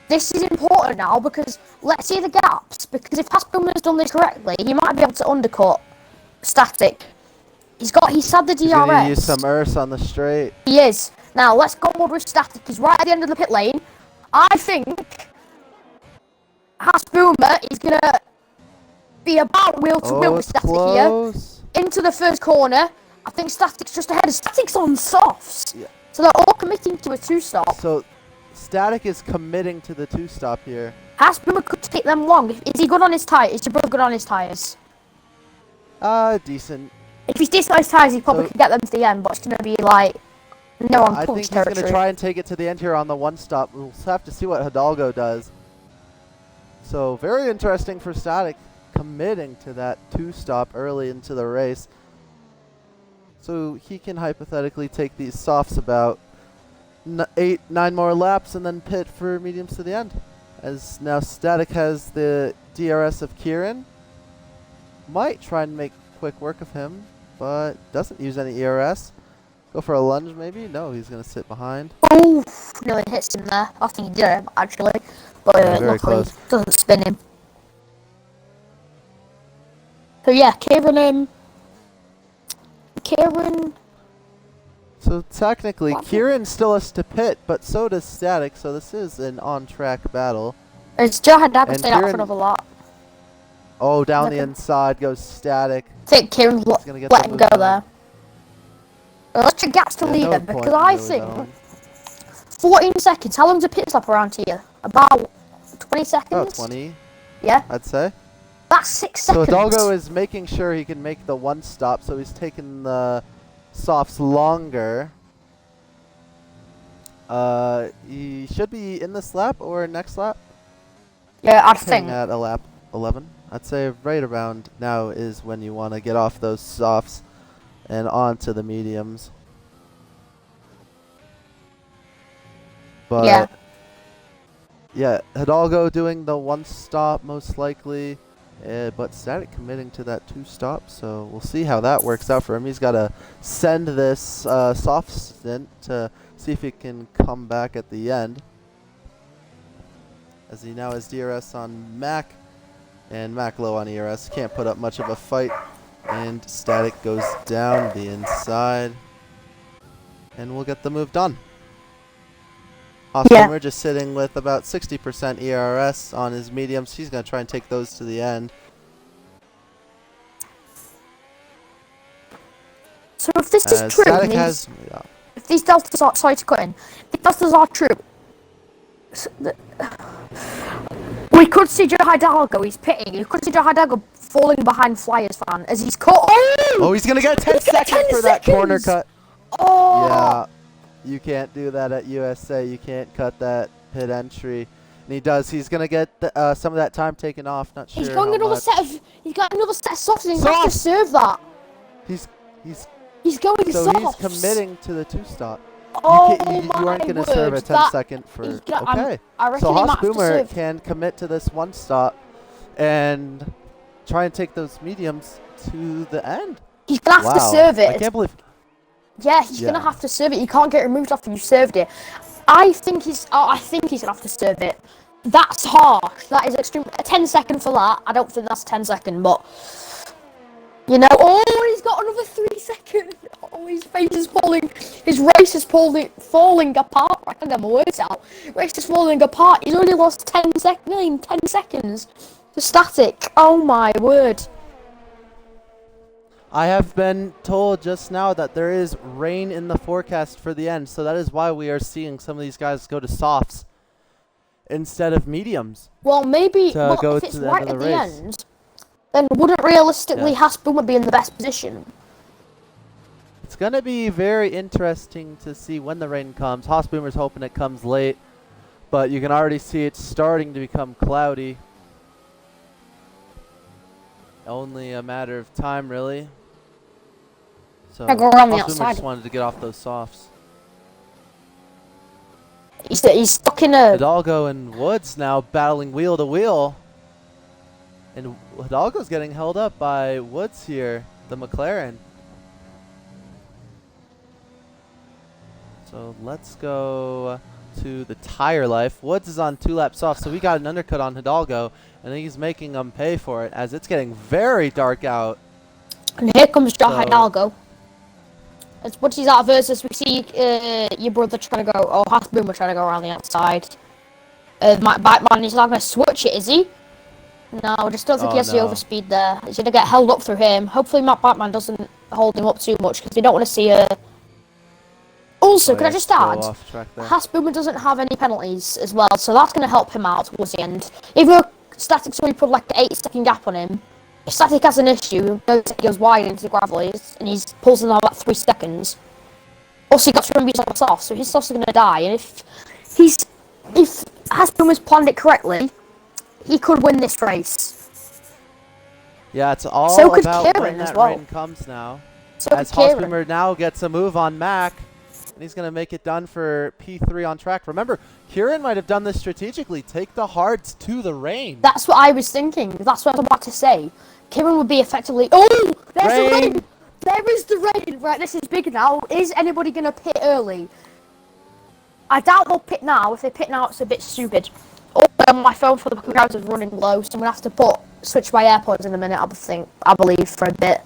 This is important now because let's see the gaps. Because if Hausboomer's done this correctly, he might be able to undercut Static. He's had the DRS. He's gonna use some ERS on the straight. He is. Now let's go on with Static. He's right at the end of the pit lane. I think Hausboomer is gonna be about wheel to wheel with Static here. Into the first corner. I think Static's just ahead. Static's on softs. Yeah. So they're all committing to a two-stop. So Static is committing to the two-stop here. Hausboomer could take them long. Is he good on his tyres? Is your brother good on his tyres? Decent. If he's decent on his tyres, he probably could get them to the end, but it's going to be like no on I think punch he's going to territory. try and take it to the end here on the one stop. We'll have to see what Hidalgo does. So very interesting for Static, committing to that 2-stop early into the race. So he can hypothetically take these softs about 9 more laps and then pit for mediums to the end. As now Static has the DRS of Kieran. Might try and make quick work of him, but doesn't use any ERS. Go for a lunge maybe? No, he's going to sit behind. Oh, no, it hits him there. I think he did it, actually. But Yeah, very luckily, close. doesn't spin him. So yeah, Kieran... So technically, What? Kieran still has to pit, but so does Static, so this is an on-track battle. It's Joe Hidalgo And staying out Kieran- front of a lot. Oh, down the Nothing. inside goes Static. I think Kieran's gonna get letting the go move there. Let's check gaps to Yeah, lead no him, point because I really think going. 14 seconds. How long's a pit stop around here? About 20 seconds? About 20, Yeah, I'd say. that's 6 So seconds. Hidalgo is making sure he can make the one stop, so he's taking the softs longer. He should be in this lap or next lap. Yeah, I'd Hitting think. at a lap 11. I'd say right around now is when you want to get off those softs and onto the mediums. But Yeah. yeah, Hidalgo doing the one stop most likely, but Static committing to that 2-stop, so we'll see how that works out for him. He's got to send this soft stint to see if he can come back at the end. As he now has DRS on Mac, and Mac low on ERS, can't put up much of a fight, and Static goes down the inside, and we'll get the move done. Yeah. We're just sitting with about 60% ERS on his mediums. He's going to try and take those to the end. So if this is true, Static means has... Yeah. if these deltas are, sorry to cut in, if these deltas are true, we could see Joe Hidalgo, he's pitting, you could see Joe Hidalgo falling behind Flyers fan as he's caught. Oh, he's going to get 10 He's got seconds 10 for that corner seconds! cut. Oh! Yeah, you can't do that at USA. You can't cut that pit entry. And he does. He's going to get some of that time taken off. Not sure He's going how another much. set of. He's got another set of softs, and he's got to Softs! serve that. He's He's going so softs. he's committing to the 2-stop. Oh you my aren't going to serve a word, 10-second for... he's got- I'm- Okay. I reckon So he might Haas have to Boomer serve. can commit to this 1-stop and try and take those mediums to the end. He's gonna have to serve it. I can't believe... Yeah, he's Yeah. gonna have to serve it. You can't get removed after you served it. I think he's gonna have to serve it. That's harsh. That is extreme. A 10-second for that. I don't think that's 10-second, but you know. Oh, he's got another 3 seconds. Oh, his face is falling. His race is falling apart. I can't get my words out. Race is falling apart. He's only lost 10 seconds to Static. Oh my word. I have been told just now that there is rain in the forecast for the end, so that is why we are seeing some of these guys go to softs instead of mediums. Well, maybe To go if it's to the right end at of the the race. end, then wouldn't realistically Yeah. Haas Boomer be in the best position? It's going to be very interesting to see when the rain comes. Haas Boomer's hoping it comes late, but you can already see it's starting to become cloudy. Only a matter of time, really. So I go around the Haas Boomer outside. just wanted to get off those softs. He's stuck in a. Hidalgo and Woods now battling wheel to wheel. And Hidalgo's getting held up by Woods here, the McLaren. So let's go to the tire life. Woods is on 2 laps off, so we got an undercut on Hidalgo, and he's making them pay for it as it's getting very dark out. And here comes Joe So- Hidalgo. As Woods is out versus we see your brother trying to go, or Haas Boomer trying to go around the outside. My Batman is not going to switch it, is he? No, I just don't think Oh, he has the no. overspeed there. He's going to get held up through him. Hopefully Matt Batman doesn't hold him up too much because they don't want to see a. Also, Oh, can I yeah, just go add? off track there. Haas Boomer doesn't have any penalties as well, so that's going to help him out towards the end. Even though Static's only put like an 8-second gap on him, Static has an issue, he goes wide into the gravelies, and he's pulls in about 3 seconds. Also, he got to remember his softs, so his softs are going to die, and if Hasbrook's planned it correctly, he could win this race. Yeah, it's all So could about Kieran when as that well. rain comes now. So As could Kieran. Hosboomer now gets a move on Mac, and he's going to make it done for P3 on track. Remember, Kieran might have done this strategically. Take the hards to the rain. That's what I was thinking. That's what I was about to say. Kieran would be effectively... Oh! There's the rain! There is the rain! Right, this is big now. Is anybody going to pit early? I doubt they'll pit now. If they pit now, it's a bit stupid. Oh, my phone for the crowd is running low, so I'm going to have to switch my AirPods in a minute, I believe, for a bit.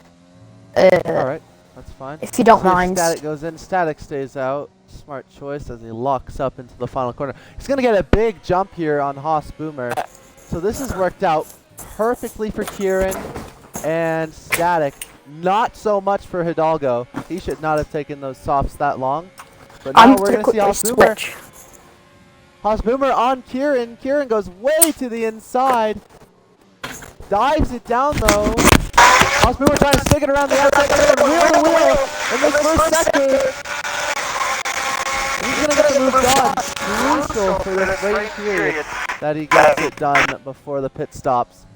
Alright, that's fine. If you don't mind. Static goes in, Static stays out. Smart choice as he locks up into the final corner. He's going to get a big jump here on Hosboomer. So this has worked out perfectly for Kieran and Static. Not so much for Hidalgo. He should not have taken those softs that long. But now we're going to see Hosboomer. Hosboomer on Kieran. Kieran goes way to the inside. Dives it down though. Hosboomer trying to stick it around the outside. Wheel to wheel in this first sector. He's going to get the move done. Crucial for this late period that he gets it done before the pit stops.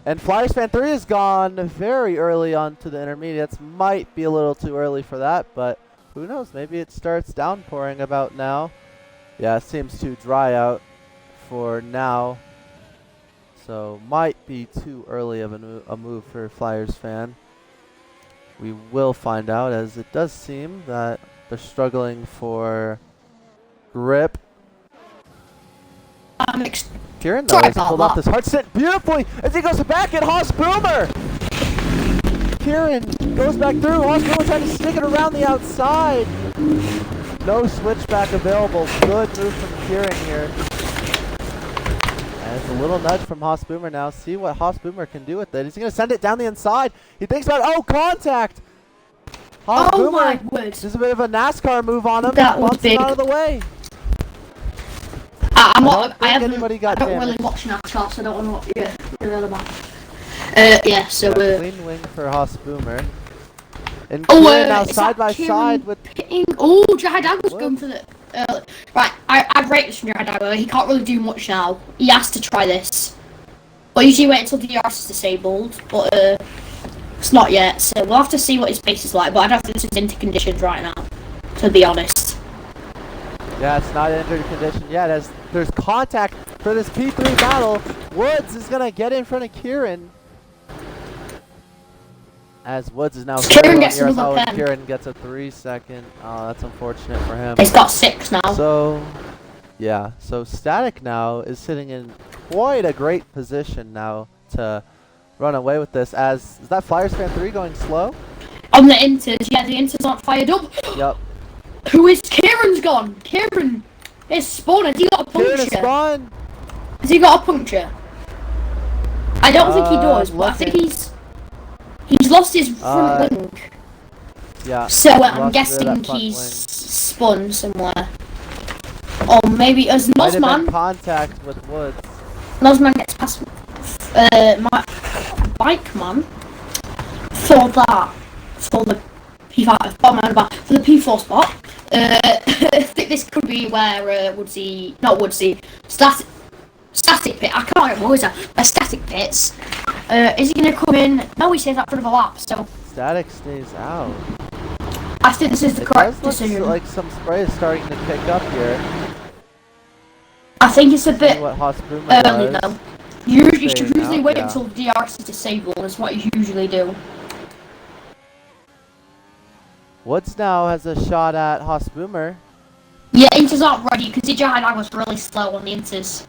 And Flyers Fan 3 has gone very early on to the intermediates. Might be a little too early for that, but who knows? Maybe it starts downpouring about now. Yeah, it seems to dry out for now. So might be too early of a move for Flyers Fan. We will find out, as it does seem that they're struggling for grip. Kieran though has pulled off this hard stint beautifully as he goes back at Hosboomer. Kieran goes back through. Hosboomer trying to stick it around the outside. No switchback available. Good move from Kieran here. And it's a little nudge from Hosboomer now. See what Hosboomer can do with it. He's going to send it down the inside. He thinks about contact. Oh my Hosboomer. word. There's a bit of a NASCAR move on him. That was Bumps him big. out of the way. I don't really watch NASCAR, so I don't know what you're really about. Yeah, so clean wing for Hosboomer. And Kieran now side by side with pitting. Oh, Jahidag was going for the right, I rate this from Jahidag. He can't really do much now. He has to try this. But usually wait until the DRS is disabled, but it's not yet, so we'll have to see what his pace is like, but I don't think this is into conditions right now, to be honest. Yeah, it's not injured condition yet, as there's contact for this P3 battle. Woods is going to get in front of Kieran. As Woods is now Kieran gets another pen. Kieran gets a 3-second. Oh, that's unfortunate for him. He's got 6 now. So, yeah. So Static now is sitting in quite a great position now to run away with this. As is that Flyers Fan 3 going slow? On the inters, yeah, the inters aren't fired up. Yep. Who is Kieran's gone? Kieran is spawned. Has he got a puncture? Kieran is spawned. Has he got a puncture? I don't think he does, but I think he's lost his front wing. Yeah. So I'm guessing he's spun somewhere. Or maybe as Nozman. Contact with Woods. Nozman gets past my bike man for that, for the P5 bottom back for the P4 spot. I think this could be where static pit. I can't remember what is that. Static pits. Is he going to come in? No, he stays up for another lap. So Static stays out. I think this is the correct decision. Looks like some spray is starting to pick up here. I think it's a bit what early though. You should usually wait until the DRS is disabled. Is what you usually do. Woods now has a shot at Hosboomer. Yeah, inters aren't ready because Jahidag was really slow on the inters.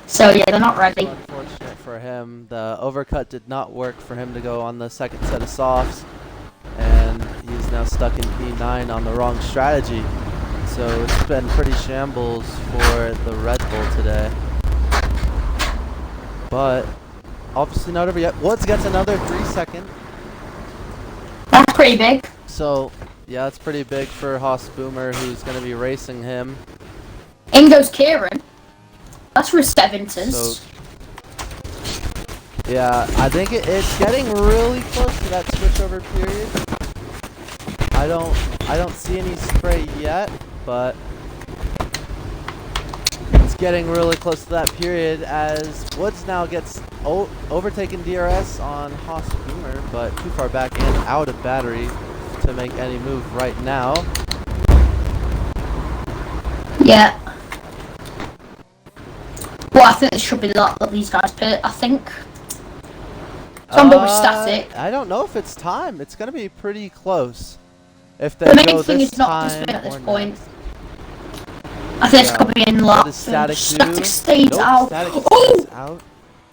So yeah, they're not ready. So unfortunate for him. The overcut did not work for him to go on the second set of softs. And he's now stuck in P9 on the wrong strategy. So it's been pretty shambles for the Red Bull today. But obviously not over yet. Woods gets another 3-second. That's pretty big. So yeah, it's pretty big for Hosboomer, who's going to be racing him. In goes Kieran. That's for 7 inters. So Yeah, I think it's getting really close to that switchover period. I don't see any spray yet, but it's getting really close to that period as Woods now gets overtaken DRS on Haas Boomer, but too far back and out of battery to make any move right now. Yeah. Well, I think it should be that these guys pit, I think. Some with static. I don't know if it's time. It's going to be pretty close. If they The main go thing this is not to time spin at this or point. next. I think it's probably in What lap. does Static do? Static stays Nope, out. Static Oh! stays out.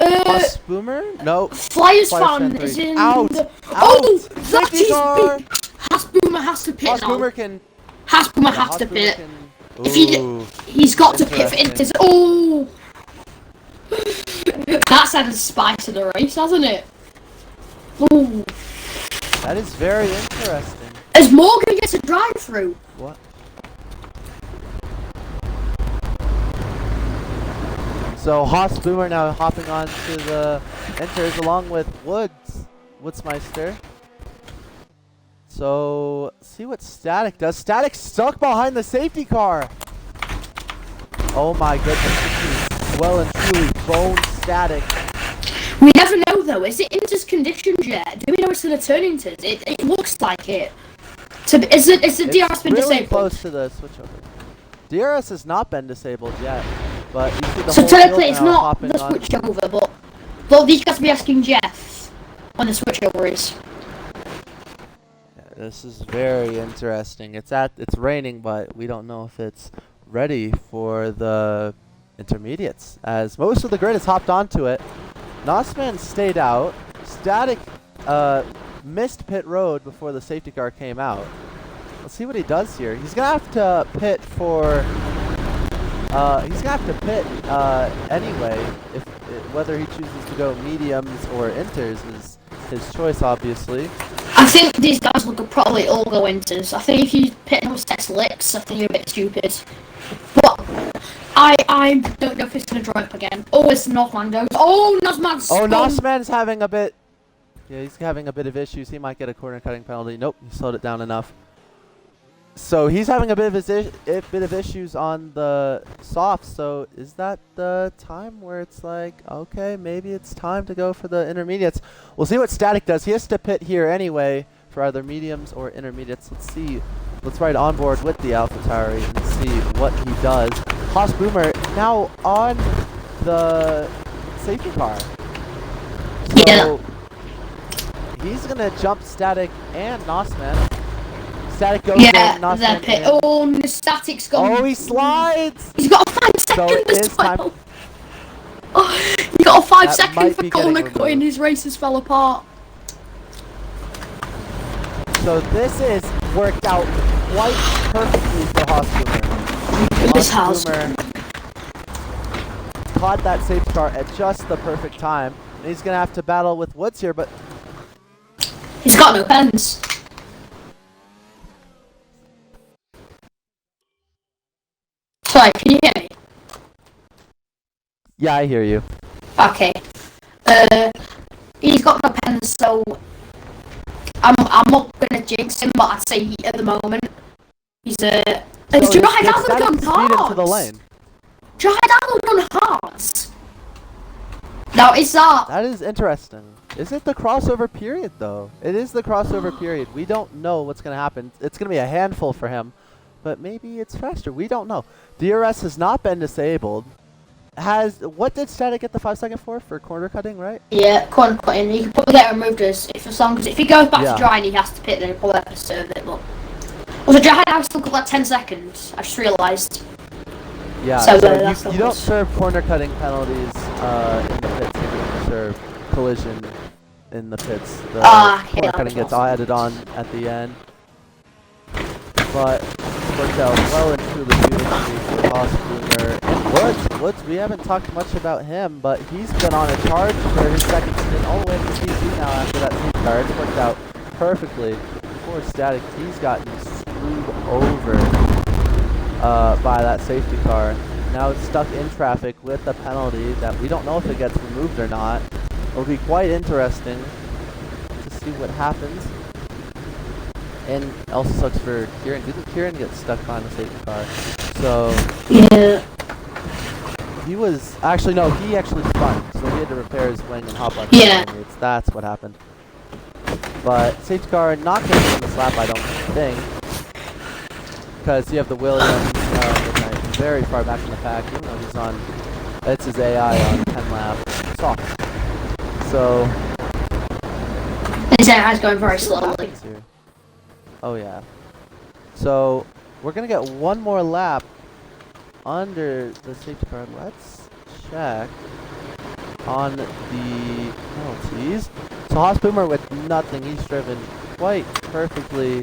Haas Boomer? Nope. Flyers Flyers fan fan is three. in. Out! The, Out! oh! That Safety is car! big! Haas Boomer has to pit Haas now. Boomer can... Haas Boomer yeah, has Haas to Boomer pit. can- If he's got to pit for Interesting. Inters. Oh! That's added spice to the race, hasn't it? Oh! That is very interesting. As Morgan gets a drive through. What? So Haas Boomer now hopping on to the enters along with Woodsmeister. So see what Static does. Static stuck behind the safety car. Oh my goodness, this is well and truly bone Static. We never know though. Is it Inters conditions yet? Do we know it's going to turn Inters? It looks like it. So is the DRS been really disabled? close to the switchover. DRS has not been disabled yet, but you see the So whole technically field it's now not hopping the on. switchover, but these guys will be asking Jeff when the switchover is. Yeah, this is very interesting. It's raining, but we don't know if it's ready for the intermediates, as most of the grid has hopped onto it. Nosman stayed out. Static missed pit road before the safety car came out. Let's see what he does here. He's gonna have to pit for. He's gonna have to pit anyway. If whether he chooses to go mediums or inters is his choice, obviously. I think these guys will probably all go Inters. I think if you pit no sex licks, I think you're a bit stupid. But I don't know if it's gonna dry up again. Oh, it's Northman goes. Oh, Nosman's. Oh, Nosman's having a bit. Yeah, he's having a bit of issues. He might get a corner cutting penalty. Nope, he slowed it down enough. So he's having a bit of issues on the soft. So is that the time where it's like, okay, maybe it's time to go for the intermediates? We'll see what Static does. He has to pit here anyway for either mediums or intermediates. Let's see. Let's ride on board with the AlphaTauri and see what he does. Haas Boomer now on the safety car. So Yeah. he's gonna jump Static and Nosman. Static goes Yeah, in, Nosman the pit. in. Oh, the Static's gone. Oh, he slides! He's got a 5 So second it as is time. well. Oh, he got a 5 That second might for be getting corner cutting. removed. His races fell apart. So this is worked out quite perfectly for Haas Boomer. This Haas house. Boomer caught that safety car at just the perfect time. And he's gonna have to battle with Woods here, but He's got no pens. Sorry, can you hear me? yeah, I hear you. Okay. He's got no pens, so I'm not gonna jinx him, but I'd say at the moment he's So Dry did Down Static gone speed into the hard. lane. Dry Down gone hard. Now is that? That is interesting. Is it the crossover period though? It is the crossover period. We don't know what's gonna happen. It's gonna be a handful for him, but maybe it's faster. We don't know. DRS has not been disabled. What did Static get the 5 second for corner cutting, right? Yeah, corner cutting. He can probably get removed as long as if he goes back Yeah. to dry and he has to pit, then he'll probably have to serve it. But also, Dry Down still got like 10 seconds. I just realised. Yeah, So, so that's you the don't rules. serve corner cutting penalties in the pits. You don't serve collision in the pits. The Yeah, corner that cutting was gets awesome. added on at the end. But it's worked out well and truly beautifully for Haas Boomer. And Woods, we haven't talked much about him, but he's been on a charge for his second stint all the way to PC now after that safety car. It's worked out perfectly. Poor Static, he's gotten screwed over by that safety car. Now it's stuck in traffic with a penalty that we don't know if it gets removed or not. It'll be quite interesting to see what happens. And it also sucks for Kieran. Didn't Kieran get stuck behind the safety car? So Yeah. he was actually no, he actually spun. So he had to repair his wing and hop on. Yeah. That's what happened. But safety car not going to win this lap, I don't think, because you have the Williams very far back in the pack, even though he's on. It's his AI on 10 laps. Soft. So His AI's going very slowly. Oh yeah. So we're gonna get one more lap under the safety car. Let's check on the penalties. So Haas Boomer with nothing. He's driven quite perfectly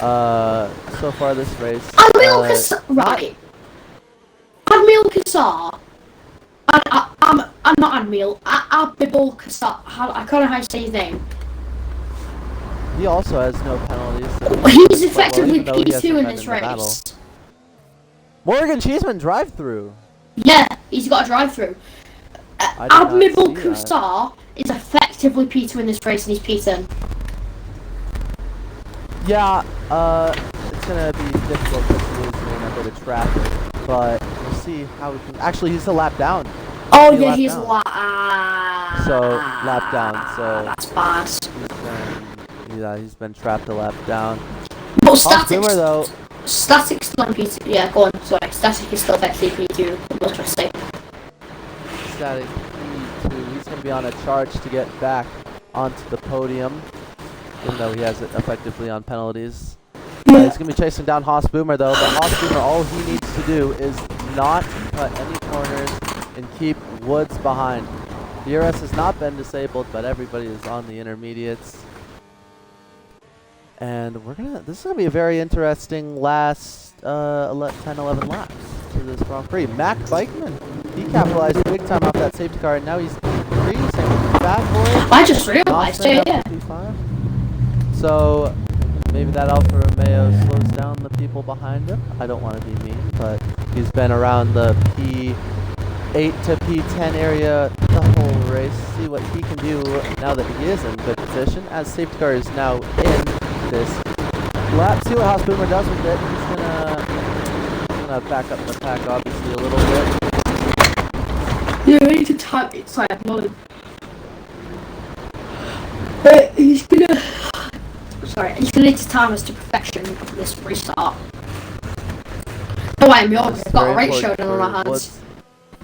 so far this race. Admiral Kassar, right? Admiral Kassar. I'm not Admiral. Admiral Kassar. I can't know how to say his name. He also has no penalties. So He's effectively P2 in this race. Morgan Cheeseman drive-through. Yeah, he's got a drive-through. Admiral Kassar is effectively P2 in this race, and he's P10. Yeah, it's gonna be difficult because he is in a bit of traffic, but we'll see how we can. Actually, he's a lap down. Oh yeah, he's down. Lap down. So that's bad. He's been trapped a lap down. But statics, though. Statics still on P2. Yeah, go on. Sorry, static is still effectively P2. What was I trying to say? Static P2. He's going to be on a charge to get back onto the podium, even though he has it effectively on penalties. Yeah. He's going to be chasing down Haas Boomer though. But Haas Boomer, all he needs to do is not cut any corners and keep Woods behind. DRS has not been disabled, but everybody is on the intermediates. And this is gonna be a very interesting last 10-11 laps to this Grand Prix. Mac Bikeman, he capitalized big time off that safety car, and now he's free. Same with Fat Boy. I just realized, yeah. So maybe that Alfa Romeo slows down the people behind him. I don't want to be mean, but he's been around the P8 to P10 area the whole race. See what he can do now that he is in good position, as safety car is now in this lap. See what Haas Boomer does with it. He's gonna back up the pack obviously a little bit. Yeah, I need to type it so I'm loaded. But he's gonna need to time us to perfection for this restart. Oh wait, I've got a race showing on my hands.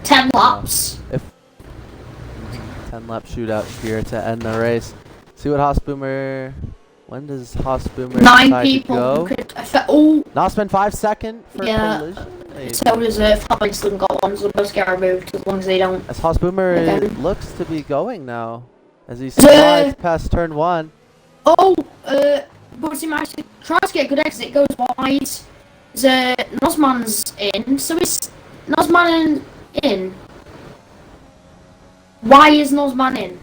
10 laps. 10 lap shootout here to end the race. See what Haas Boomer. When does Haas Boomer 9 people could go? Now spend 5 seconds for collision. So does Fabinson got one, so those get removed as long as they don't. As Haas Boomer looks to be going now, as he slides past turn 1. Oh, but he managed to try to get a good exit. It goes wide. Nosman's in, so is Nosman in? Why is Nosman in?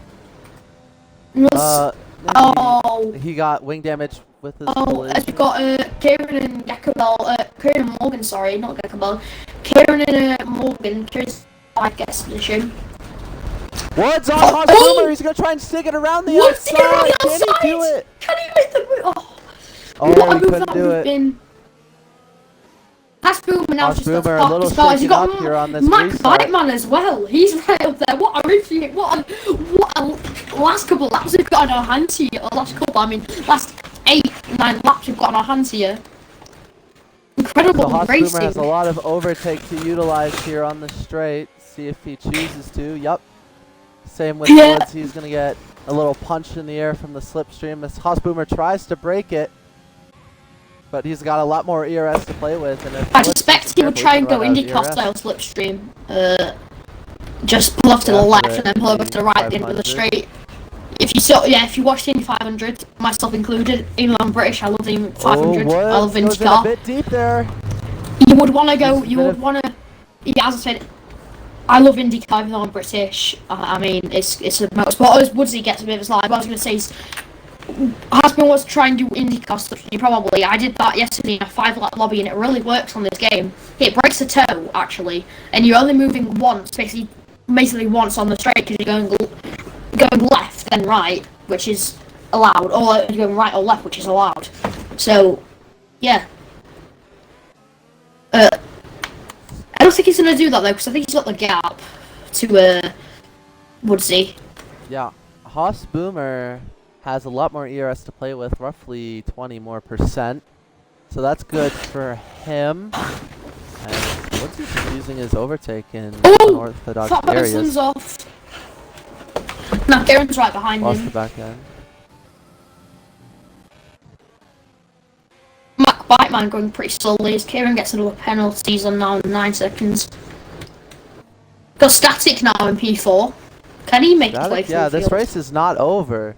He got wing damage with his collision. We've got Kieran and Gekkebelg, Kieran and Morgan, sorry, not Gekkebelg. Kieran and Morgan, Kieran's I guess position. Woods on Haas Boomer, he's gonna try and stick it around the outside. Can he do it? Can he make the move? Oh, he couldn't do it. Haas Boomer now just got a little shaken up here on this Mac restart. Bikeman as well. He's right up there. What a review! What a last couple of laps we've got on our hands here. Last 8-9 laps we've got on our hands here. Incredible Haas racing. Boomer has a lot of overtake to utilize here on the straight. See if he chooses to. Yup. Same with Woods. He's gonna get a little punch in the air from the slipstream as Haas Boomer tries to break it. But he's got a lot more ERS to play with, and if I suspect he would try and go IndyCar style slipstream. Just pull off to the left and then pull over to the right into the straight. If you watch the Indy 500, myself included, even though I'm British, I love the 500. I love IndyCar. A bit deep there. You would want to go. You would want to. Yeah, as I said, I love IndyCar even though I'm British. I mean, it's a motorsport. As Woodsy gets a bit of a slide. What I was going to say is, Husband was trying to do IndyCar stuff. Probably. I did that yesterday in a 5-lap lobby, and it really works on this game. It breaks the toe actually, and you're only moving once, basically once on the straight because you're going left then right, which is allowed, or going right or left, which is allowed. So, yeah. I don't think he's going to do that though, because I think he's got the gap to Woodsy. Yeah, Haas Boomer has a lot more ERS to play with, roughly 20% more. So that's good for him. And Woodsy's just using his overtake in unorthodox areas. Off. No, Garen's right behind Lost him. the back end. Mac Biteman going pretty slowly as Kieran gets another penalty. He's on now in 9 seconds. Got Static now in P4. Can he make his way through the this field? race is not over.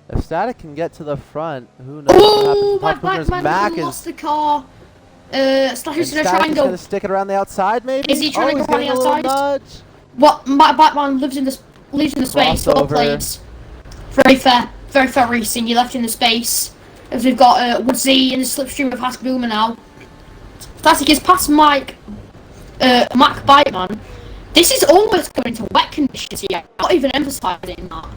If Static can get to the front, who knows Oh, what happens. Mac lost the car. Static's going to try and go. Going to stick it around the outside, maybe? Is he trying to go around the outside? Nudge. What? Mac Biteman lives in the space. Well played. Very fair racing. You left in the space. As we've got Woodsy in the slipstream of Haas Boomer now. Static is past Mac Biteman. This is almost going to wet conditions here. I'm not even emphasizing that.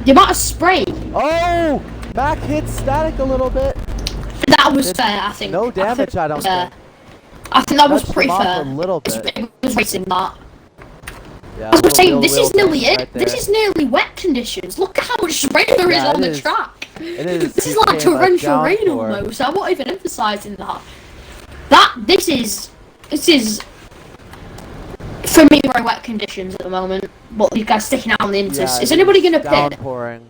The amount of spray. Oh! Mac hit Static a little bit. That was fair, I think. No damage, I don't think. I think that was Touched pretty him off fair. a little bit. It was racing that. Yeah, I was saying, this is nearly damage it. right This there. is nearly wet conditions. Look at how much spray there is on the track. It is. This is like torrential rain almost. I'm not even emphasizing that. This is for me very wet conditions at the moment. But these guys sticking out on the inters. Yeah, is anybody gonna pit? Downpouring.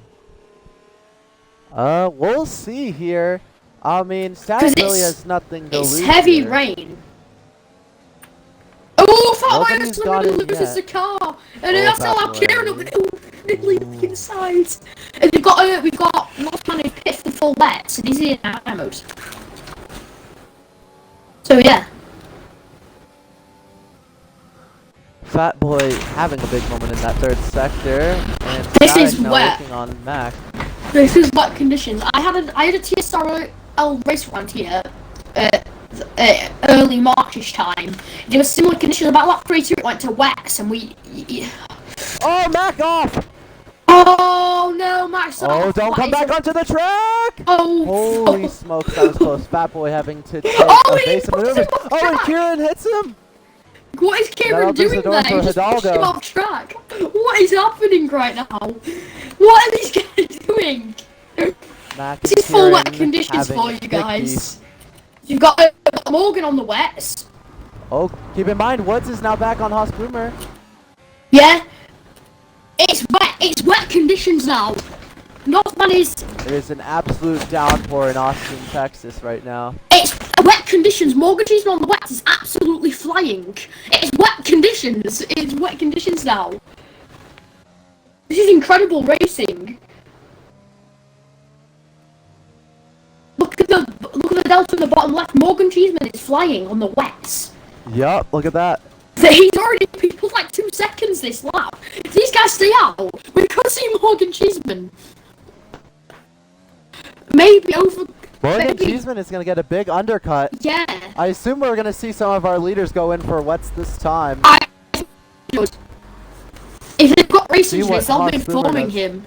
We'll see here. I mean, Static really has nothing to lose. It's heavy here. rain. Oh, Fat Nobody's Wires got going it to lose yet. the car, and Oh, that's how Fat I'm cheering up Wires. nearly the inside. And we've got Northman who pit for full wet, and he's in high mode. So yeah. Fat Boy having a big moment in that third sector, and This Static is now wet. working on Mac. This is wet conditions. I had a TSR race round here, early Marchish time. There was similar conditions. About lap 3-2, it went to wet, and we. Oh, Mac off! Oh no, Max! Oh, don't come back onto the track! Oh, Holy smokes, that was close. Fat Boy having to take evasive maneuvers. Oh, and Kieran hits him! What is Kieran opens the doing door there? for He just pushed Hidalgo. him off track. What is happening right now? What are these guys doing? Mac This and is full wet Kieran conditions having for you big guys. You've got Morgan on the wets. Oh, keep in mind, Woods is now back on Haas Boomer. Yeah. It's wet conditions now. Northman is. It is an absolute downpour in Austin, Texas right now. It's wet conditions. Morgan Cheeseman on the wet is absolutely flying. It's wet conditions. It's wet conditions now. This is incredible racing. Look at the delta in the bottom left. Morgan Cheeseman is flying on the wets. Yup, look at that. He's already pulled like 2 seconds this lap. If these guys stay out, we could see Morgan Cheeseman. Maybe over. Morgan Cheeseman is going to get a big undercut. Yeah. I assume we're going to see some of our leaders go in for wets this time. If they've got racing See what space, they'll be Haas Boomer informing does. him.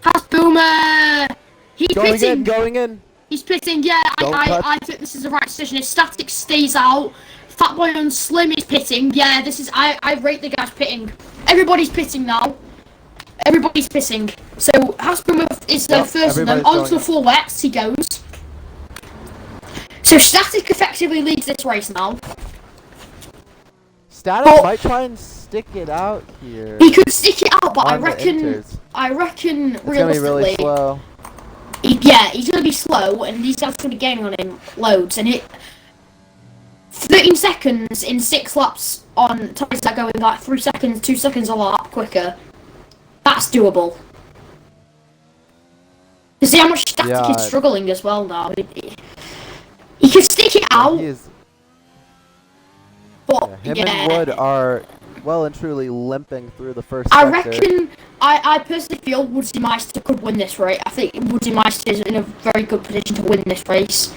Haas Boomer! He's pitting! Going in. He's pitting, yeah, I think this is the right decision. If Static stays out, Fatboy and Slim is pitting, yeah, this is, I rate the guys pitting. Everybody's pitting now. Everybody's pitting. So, Haas Boomer is first and then onto the full wets he goes. So, Static effectively leads this race now. Static might try and stick it out here. He could stick it out, but I reckon it's realistically, gonna be really slow. He's gonna be slow, and these guys are gonna be gaining on him loads. And 13 seconds in 6 laps on tyres that are going like 3 seconds, 2 seconds a lap quicker. That's doable. You see how much Static is struggling as well now. He can stick it out. But Him and Wood are well and truly limping through the first I sector. reckon, I personally feel Woodsy Meister could win this race. I think Woodsy Meister is in a very good position to win this race.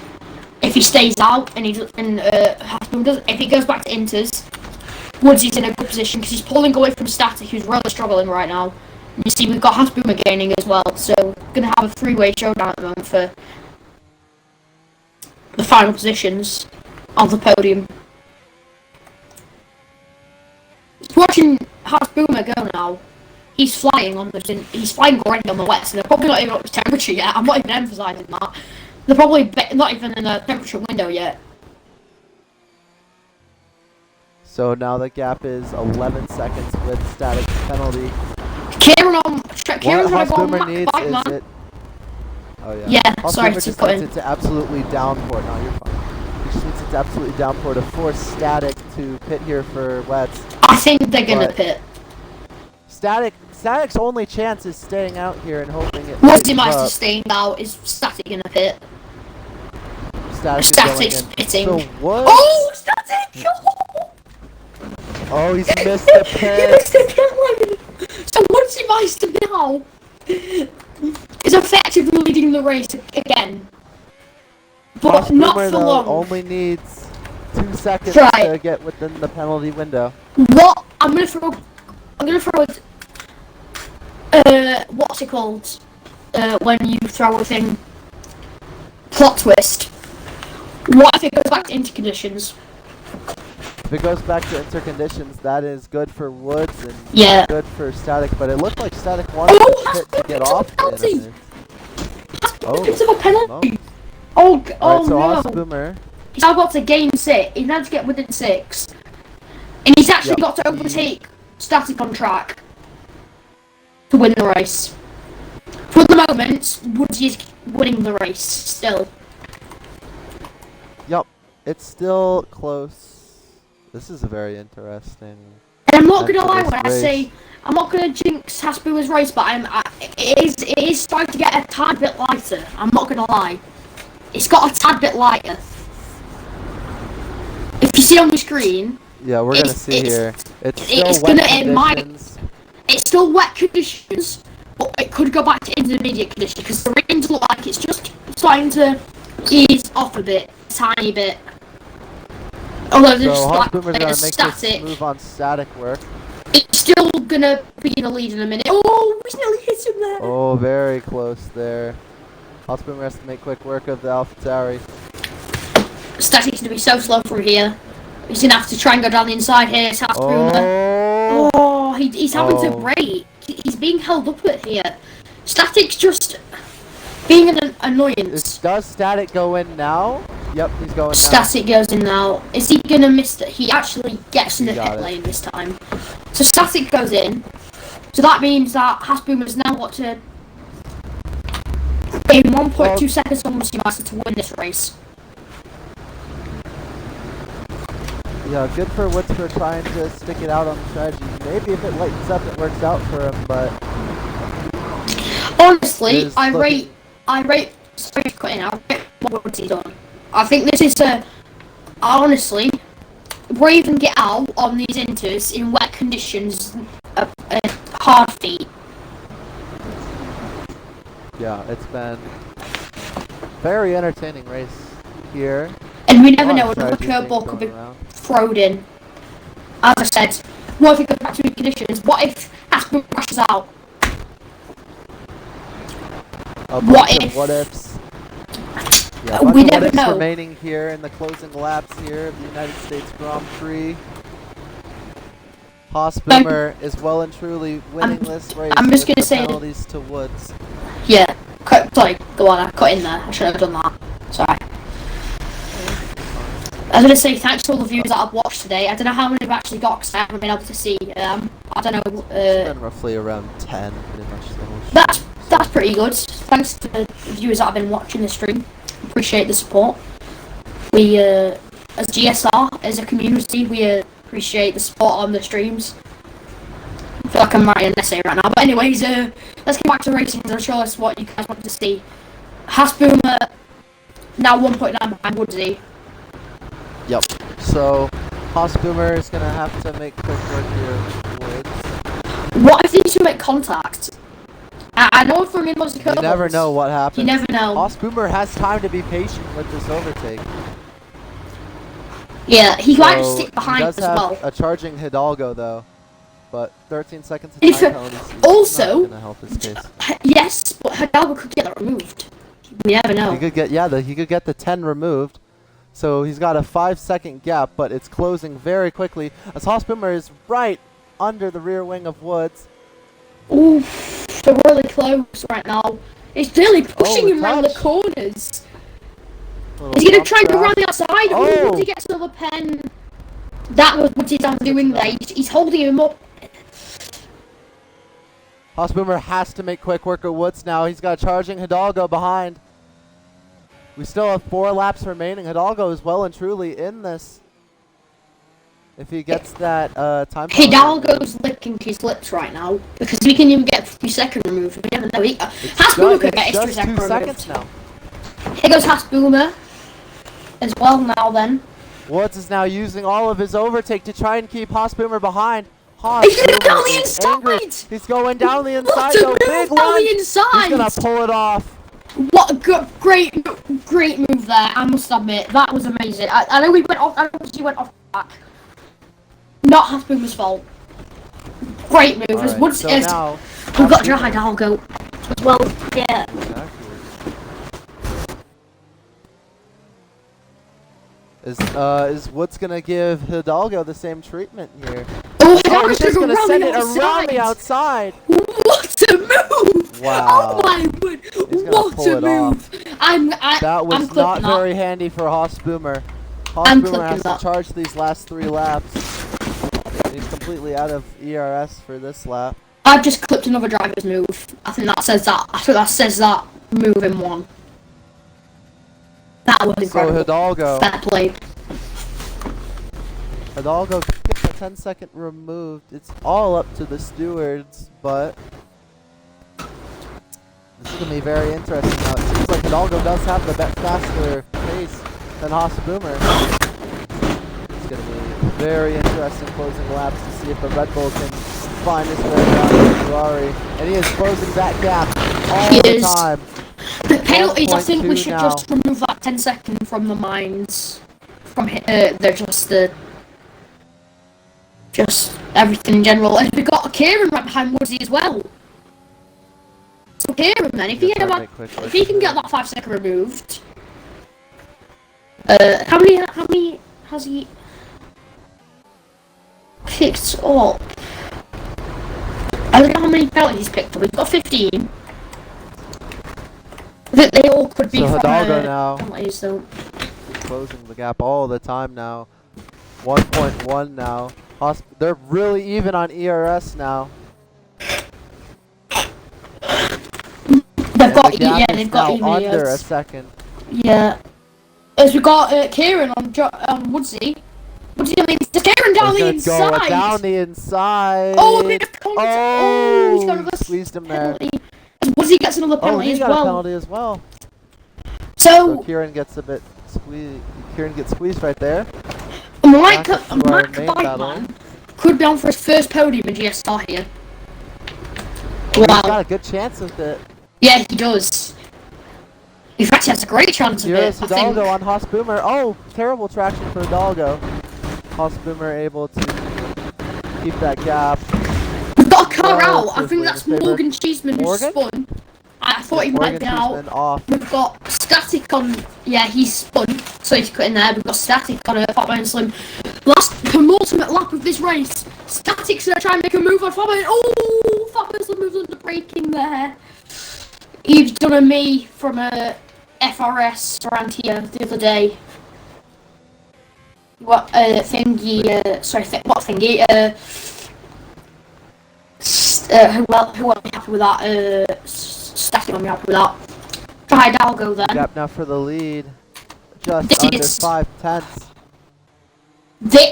If he stays out and if he goes back to Inters, Woodsy's in a good position because he's pulling away from Static, who's really struggling right now. You see, we've got Hasboomer gaining as well, so we're going to have a three-way showdown at the moment for the final positions on the podium. Watching Hasboomer go now, he's flying already on the wet, so they're probably not even up to temperature yet. I'm not even emphasising that. They're probably not even in the temperature window yet. So now the gap is 11 seconds with static penalty. Kieran's What gonna go on Hasboomer needs bike, is man. it. Oh yeah. Yeah, sorry Hasboomer to just put needs in. it to absolutely downpour. No, you're fine. He just needs it to absolutely downpour to force static to pit here for wets. I think they're gonna But pit. Static's only chance is staying out here and hoping it. What's the lightens master up. staying out? Is Static gonna pit? Static's Static's going in. pitting. So what? Oh, Static! Oh, he's missed the He pit. missed the pit lane. So what's the master now? Is effectively leading the race again. But not Hasboomer, for though, long. only needs 2 seconds Right. to get within the penalty window. What I'm gonna throw what's it called? When you throw a thing, plot twist. What if it goes back to interconditions? If it goes back to interconditions, that is good for Woods and Yeah. good for Static, but it looked like Static wanted the pit to get off. Penalty. Oh, It's a penalty. no. Oh Alright, so no! Hasboomer. He's now got to gain 6. He's now to get within 6, and he's actually got to overtake Static on track to win the race. For the moment, Woods is winning the race still. Yup, it's still close. This is a very interesting. And I'm not gonna lie Into when this I say I'm not gonna jinx Hasboomer's race, but it is starting to get a tad bit lighter. I'm not gonna lie, it's got a tad bit lighter. If you see on the screen, Yeah, we're gonna see here. It's still it's wet gonna- it might- conditions. it's still wet conditions, but it could go back to intermediate conditions because the rains look like it's just starting to ease off a bit, tiny bit. Although there's So like Hasboomer's gonna make this Static, move on Static work. it's still gonna be in the lead in a minute. Oh, he's nearly hit him there. Oh, very close there. Hasboomer has to make quick work of the AlphaTauri. Static's gonna be so slow through here. He's gonna have to try and go down the inside here. It's Hasboomer. Oh, he's having to Oh. brake. He's being held up at here. Static's just being an annoyance. Does Static go in now? Yep, he's going now. Static goes in now. Is he gonna miss that? He actually gets in the He got pit it. lane this time. So Static goes in. So that means that Hasboomer's now got to gain 1.2 seconds on Master to win this race. Yeah, good for Woods for trying to stick it out on the strategy. Maybe if it lightens up, it works out for him, but Honestly, Is looking- sorry to cut in, I rate what he's done. I think this is honestly, brave and get out on these inters in wet conditions, a hard feat. yeah, it's been very entertaining race here. And we never A lot know, of another strategy curveball things could be going around. thrown in. As I said, what if it goes back to conditions? What if Hasboomer crashes out? A What bunch of if- what ifs? Yeah, We bunch of never what ifs know. remaining here in the closing laps here of the United States Grand Prix. Hasboomer is well and truly winning this race. I'm just with gonna the say that- penalties to Woods. Yeah, sorry, go on, I cut in there. I should have done that. Sorry. I was going to say thanks to all the viewers that I've watched today. I don't know how many I've actually got because I haven't been able to see. I don't know. It's been roughly around 10, pretty much. The whole show. That's pretty good. Thanks to the viewers that have been watching the stream. Appreciate the support. We, as GSR, as a community, we appreciate the support on the streams. I feel like I'm writing an essay right now. But anyways, let's get back to racing and show us what you guys want to see. Hasboomer now 1.9 behind Woodsy. Yep. So, Hasboomer is going to have to make quick work here with Woods. What if these two make contact? I know from in most You never know what happens. You never know. Hasboomer has time to be patient with this overtake. Yeah, he might So, stick he behind does as have well. a charging Hidalgo, though. but 13 seconds of time penalty is also, not gonna help his case. yes, but Hidalgo could get that removed. You never know. He could get he could get the 10 removed. So he's got a 5-second gap, but it's closing very quickly as Hossboomer is right under the rear wing of Woods. Ooh, they're really close right now. It's really pushing him around the corners. Is he going to try and go around the outside? Oh, Woody gets another pen. That was what he's doing there. He's holding him up. Hossboomer has to make quick work of Woods now. He's got charging Hidalgo behind. We still have 4 laps remaining. Hidalgo is well and truly in this. If he gets that time. Hidalgo's licking his lips right now because he can even get 3-second removed. We never know. Hossboomer could get his 3 seconds now. Here goes Hossboomer as well now then. Woods is now using all of his overtake to try and keep Hossboomer behind. He's going down the inside! He's going down the inside. What a move down the inside! He's going to pull it off. What a great move there, I must admit. That was amazing. I know he went off, he went off back. Not Hossboomer's fault. Great move. Right, Woods so is. now, We've got to Hidalgo as well. Yeah. Exactly. Is Woods gonna give Hidalgo the same treatment here? Oh, Hidalgo's just gonna send it around around the outside. What a move! Wow. Oh my word! What a move! That was not very handy for Hossboomer. Hossboomer has to charge these last 3 laps. He's completely out of ERS for this lap. I've just clipped another driver's move. I think that says that. I think that says that move in one. That was incredible. So Hidalgo. Fair play. Hidalgo gets a 10-second removed. It's all up to the stewards, but this is going to be very interesting now. It seems like Hidalgo does have the faster pace than Hossboomer. It's going to be very interesting closing laps to see if the Red Bull can find his way around the Ferrari. And he is closing that gap all the time. The penalties, I think we should just remove that 10 second from the minds. From they're just everything in general. And we got Kieran right behind Woodsy as well. So Kieran then, if he can get that 5-second removed. How many has he picked up? I don't know how many penalties he's picked up. He's got 15. That they all could be so from Hidalgo now penalties, so. Closing the gap all the time now. 1.1 now. They're really even on ERS now. They've got even under a second. Yeah. As we got Kieran on Woodsy. Woodsy, I mean, Kieran down the inside. Go down the inside. Oh, he's got a squeezed him there. Woodsy gets another penalty as well. He got a penalty as well. So Kieran gets a bit squeezed. Kieran gets squeezed right there. Mac Bikeman could be on for his first podium in GSR here. Wow. He's got a good chance of it. Yeah, he does. In fact, he has a great chance of it. Here's Hidalgo on Hossboomer. Oh, terrible traction for Hidalgo. Hossboomer able to keep that gap. We've got a car out. I think that's Morgan Cheeseman who spun. I thought he might be out. Off. We've got Static on. Yeah, he's spun, so he's cut in there. We've got Static on a Fatboy and Slim. Last penultimate lap of this race. Static's gonna try and make a move on Fatboy. Oh, Fatboy and Slim moves under braking there. He's done a me from a FRS around here the other day. What thingy? What thingy? Who won't be happy with that? Static won't be happy with that. Try Hidalgo then. Gap now for the lead. Just under 5/10.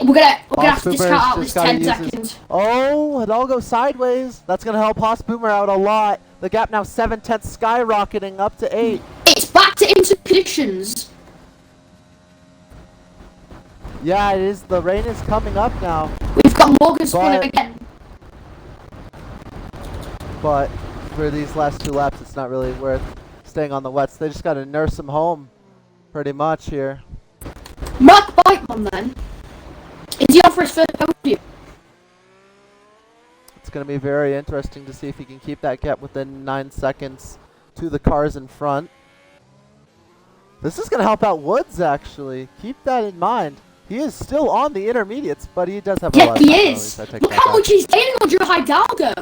We're gonna have to discount out this 10 seconds. Oh, Hidalgo sideways. That's gonna help Hossboomer out a lot. The gap now 7/10 skyrocketing up to 8. It's back to into conditions. Yeah, it is. The rain is coming up now. We've got Morgan spawning again. But for these last 2 laps, it's not really worth staying on the wets. They just got to nurse him home, pretty much here. Mark Bikeman then. Is he on for his first podium? It's going to be very interesting to see if he can keep that gap within 9 seconds to the cars in front. This is going to help out Woods, actually. Keep that in mind. He is still on the intermediates, but he does have a lot of he time is. penalties. Look how much he's gaining on Joe Hidalgo.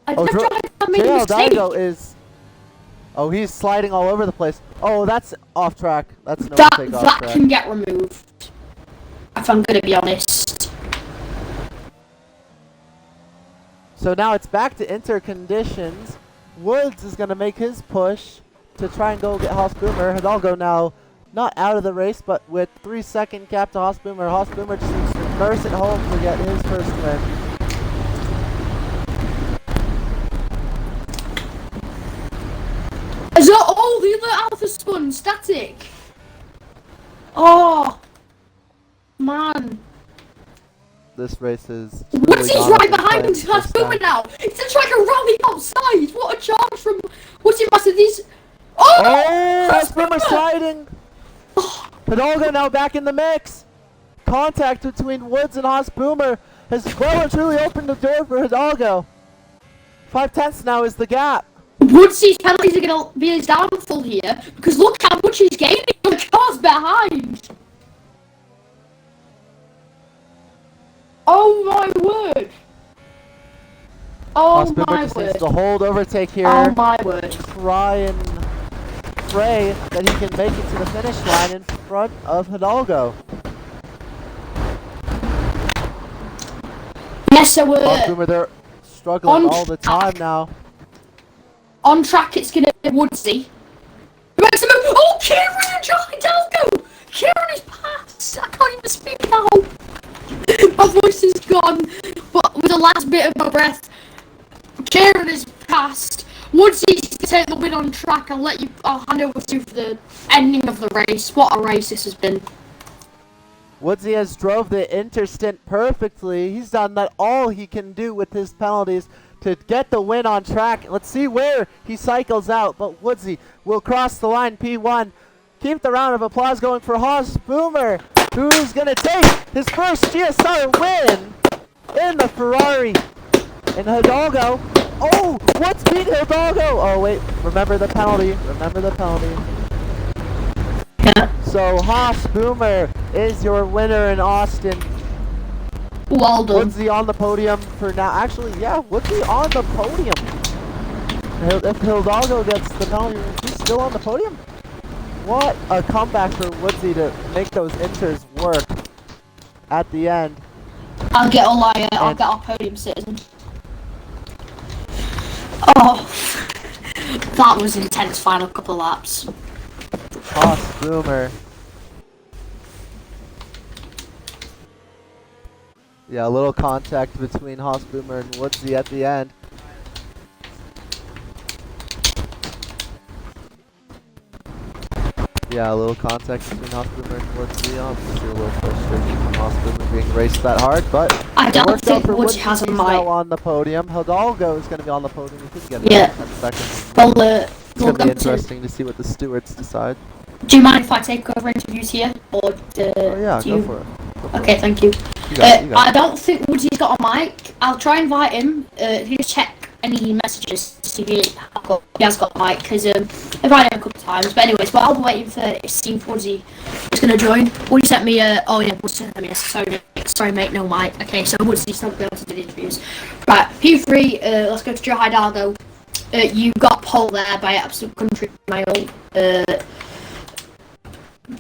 Oh, Joe Hidalgo is... Oh, he's sliding all over the place. Oh, that's off track. That's no mistake off track. That can get removed, if I'm going to be honest. So now it's back to interconditions. Woods is going to make his push to try and go get Haas Boomer. Hidalgo now not out of the race, but with 3-second gap to Haas Boomer. Haas Boomer just needs to nurse it home to get his first win. Is that all the other Alpha spun static? Oh, man. This race is. What's he's right behind Haas Boomer now? He's just trying to rally outside. What a charge from. What's he must have these. Oh, Haas Boomer sliding. Hidalgo now back in the mix. Contact between Woods and Haas Boomer has well and truly opened the door for Hidalgo. 5/10 now is the gap. Woodsy's penalties are going to be his downfall here, because look how much he's gaining on the cars behind. Oh my word. Oh Haas Boomer my just word. needs to hold overtake here. Oh my word. Try and pray that he can make it to the finish line in front of Hidalgo. Yes, so Haas Boomer, they're struggling all the time now. On track, it's going to be Woodsy. Oh, Kieran and Joe Hidalgo! Kieran is past! I can't even speak now. My voice is gone. But with the last bit of my breath, Kieran is past. Woodsy's to take the win on track. I'll hand over to you for the ending of the race. What a race this has been. Woodsy has drove the interstint perfectly. He's done that all he can do with his penalties to get the win on track. Let's see where he cycles out, but Woodsy will cross the line P1. Keep the round of applause going for Haas Boomer, who's going to take his first GSR win in the Ferrari. And Hidalgo, oh, Woods beat Hidalgo. Oh wait, remember the penalty, So Haas Boomer is your winner in Austin. Well done. Woodsy on the podium for now. Actually, yeah, Woodsy on the podium. If Hidalgo gets the penalty, he's still on the podium. What a comeback for Woodsy to make those inters work at the end. I'll get our podium citizen. Oh, that was intense final couple of laps. Haas Boomer. Yeah, a little contact between Haas Boomer and Woodsy at the end. Yeah, a little contact between Haas Boomer and Woodsy. Obviously a little frustration from Haas Boomer being raced that hard, but I it don't worked out think for Woodsy has a He's mic. now on the podium. Hidalgo is going to be on the podium. He could get it in 10 seconds. Well, It's going to be interesting to see what the stewards decide. Do you mind if I take over interviews here, or Oh yeah, do go you? for it. Okay, thank you. You got it. I don't think Woody's got a mic. I'll try and invite him. If you just check any messages to see if he has got a mic, because I've invited him a couple of times. But anyways, while I'm waiting for see if Woody is going to join, Woody sent me Woody sent me a sorry mate, no mic. Okay, so Woody's not going to do the interviews. Right, P3, let's go to Joe Hidalgo. You got pole there by absolute country mile.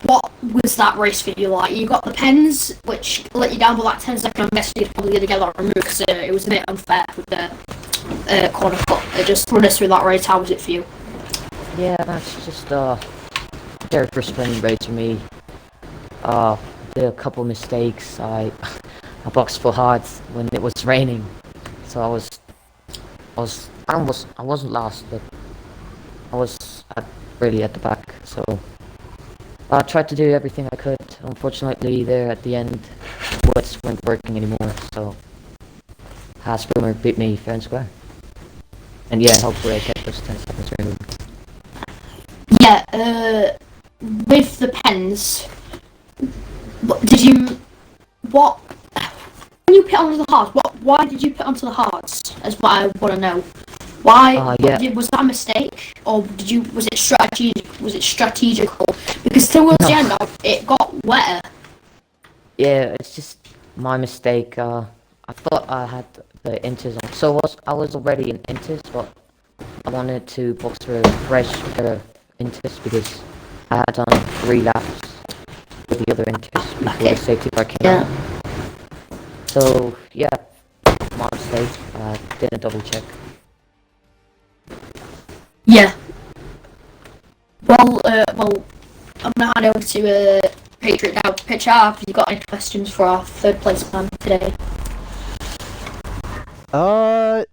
What was that race for you like? You got the pens, which let you down by like 10 seconds. I'm guessing you're probably going to get that removed because it was a bit unfair with the corner cut. Just run us through that race. How was it for you? Yeah, that's just very frustrating race for me. Did a couple mistakes. I boxed full hard when it was raining, so I wasn't last, but I was really at the back. So I tried to do everything I could. Unfortunately, there at the end, woods weren't working anymore. So Haas Boomer beat me fair and square. And yeah, hopefully I get those 10 seconds removed. Yeah, with the pens, when you pit onto the hards? Why did you pit onto the hards? Is what I want to know. Why was that a mistake, or was it strategic? Was it strategical? Because towards the end, it got wetter. Yeah, it's just my mistake. I thought I had the inters on, so I was already in inters, but I wanted to box for a fresh pair of inters because I had done 3 laps with the other inters before the safety car came out. So yeah, my mistake. Didn't double check. Yeah. Well, I'm gonna hand over to Patriot now. Pitch up. Have you got any questions for our 3rd place man today? No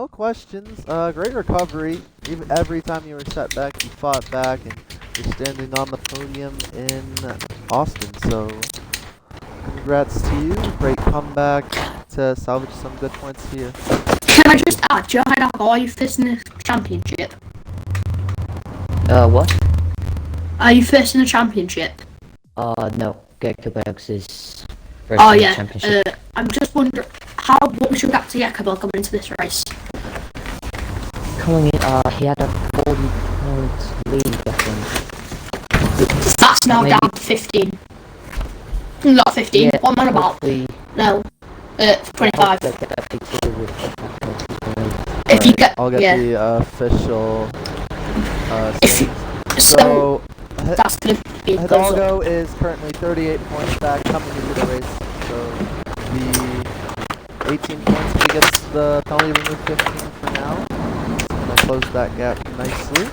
questions. Great recovery. Even every time you were set back, you fought back, and you're standing on the podium in Austin. So, congrats to you. Great comeback to salvage some good points here. Can I just add, do you know how are you first in the championship? What? Are you first in the championship? No. Gekkebelg is first in the championship. I'm just wondering, what was your gap to Gekkebelg coming into this race? Coming in, he had a 40-point lead, I think. That's now down to 15. Not 15, Yeah, what am I about? No, 25. If you get, I'll get the official. So that's gonna be Hidalgo is currently 38 points back coming into the race. So the 18 points if he gets the penalty removed 15 for now. It's gonna close that gap nicely.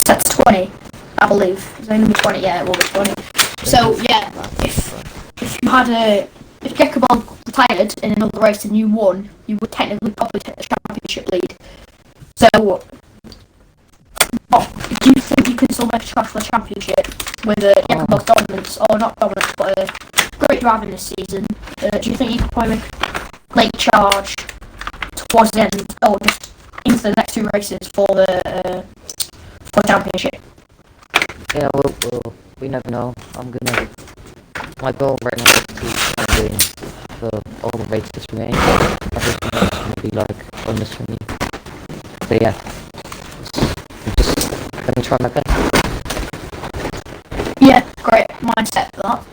That's 20, I believe. It's only 20, yeah, it will be 20. So yeah, if you had if Gekkebelg retired in another race and you won, you would technically probably take the championship lead. So, do you think you can still make a charge for the championship with Gekkebelg's dominance, or not dominance, but great driving this season? Do you think you could probably make a late charge towards the end, or just into the next 2 races for the championship? Yeah, we never know. My goal right now is to try and win all the races remain. Everything else is going to be like bonus for me. So yeah, I'm just going to try my best. Yeah, great mindset for that.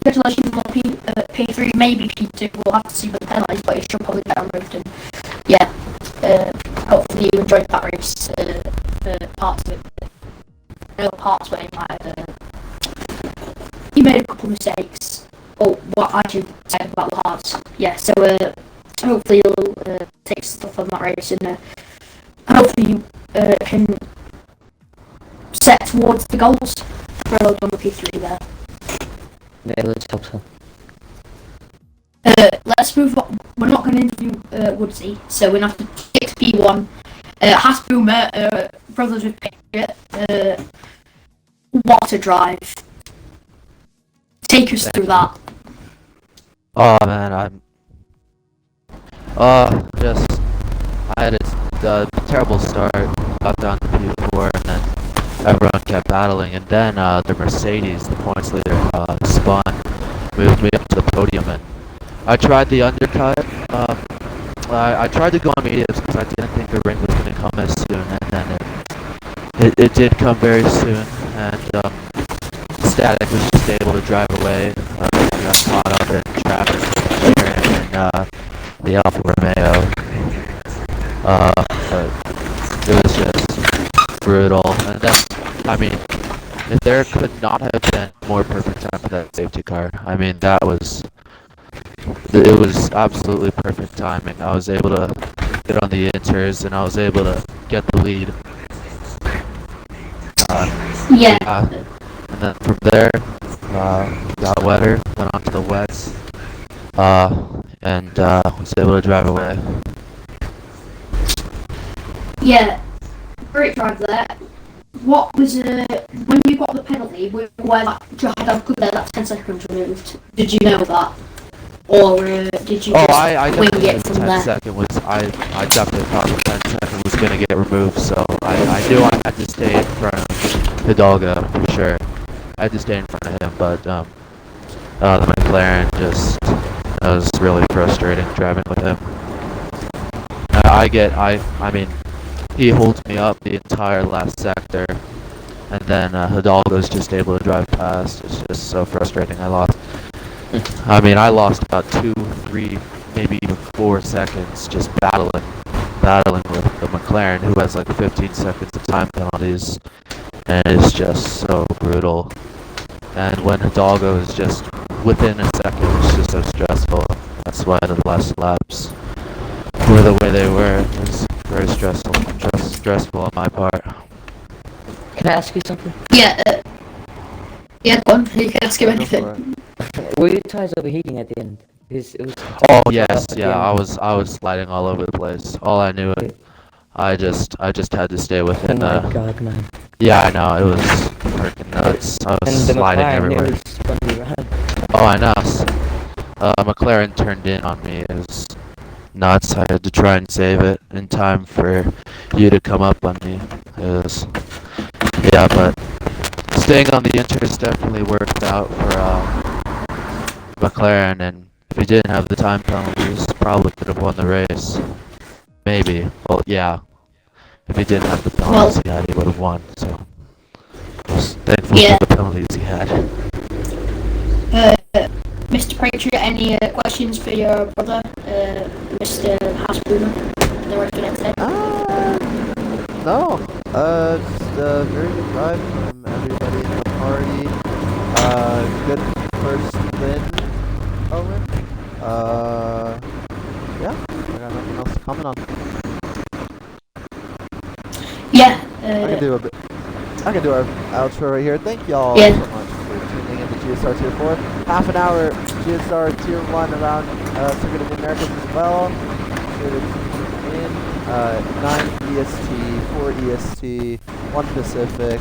Congratulations on P3, maybe P2, we'll have to see with the penalties, but it should probably get removed. And yeah, hopefully you enjoyed that race, parts of it. No parts where you made a couple of mistakes. Oh, what I should say about the hearts. Yeah, so hopefully you'll take stuff from that race and hopefully you can set towards the goals for a load on the P3 there. Yeah, let's hope so. Let's move on. We're not going to interview Woodsy, so we're going to have to take to P1. Hasboomer, brothers with Patriot. What a drive. Take us through that. Oh man, I had a terrible start, got down to P4, and then everyone kept battling, and then the Mercedes, the points leader, spun, moved me up to the podium, and I tried the undercut. I tried to go on mediums because I didn't think the ring was going to come as soon, and then it did come very soon, and Static was just able to drive away. Got caught up in traffic and the Alfa Romeo. But it was just brutal. And then, I mean, if there could not have been more perfect time for that safety car. I mean, it was absolutely perfect timing. I was able to get on the inters and I was able to get the lead. Yeah. And then from there, got wetter, went on to the wets, and was able to drive away. Yeah, great drive there. What was when you got the penalty? Where you had a good there, that's 10 seconds removed. Did you know that, or did you just I wing definitely it from 10 there? second was I definitely thought the 10 second was gonna get removed, so I knew I had to stay in front of Hidalgo for sure. I had to stay in front of him, but the McLaren just It was really frustrating driving with him. I mean, he holds me up the entire last sector, and then Hidalgo's just able to drive past. It's just so frustrating. I lost about 2, 3, maybe even 4 seconds just battling with the McLaren, who has like 15 seconds of time penalties, and it's just so brutal. And when Hidalgo is just within a second, it's just so stressful. That's why the last laps were the way they were. It was very stressful on my part. Can I ask you something? Yeah, yeah, go on. You can ask him anything. Were your tires overheating at the end? Because it was Oh yes, yeah. I was sliding all over the place. All I knew, I just had to stay within. Oh my god, man. Yeah, I know. It was freaking nuts. I was And the sliding McLaren everywhere. nearly spun you around. Oh, I know. McLaren turned in on me. It was nuts. I had to try and save it in time for you to come up on me. Yeah, but staying on the inters definitely worked out for McLaren, and if he didn't have the time penalties, probably could have won the race. Maybe. Well, yeah. If he didn't have the penalties he had, he would have won. So, I was thankful for the penalties he had. Mr. Patriot, any questions for your brother, Mr. Hasbuna? No one can say. No. Just a very good drive from everybody in the party. Good first win, Owen. Yeah, I got nothing else to comment on. Yeah. I can do our outro right here. Thank y'all so much for tuning in to GSR Tier 4. Half an hour GSR Tier 1 around Circuit of the Americas as well. Sure to tune in. 9 EST, 4 EST, 1 Pacific.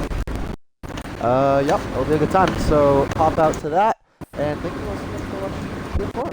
Yep, it'll be a good time. So pop out to that. And thank you all so much for watching Tier 4.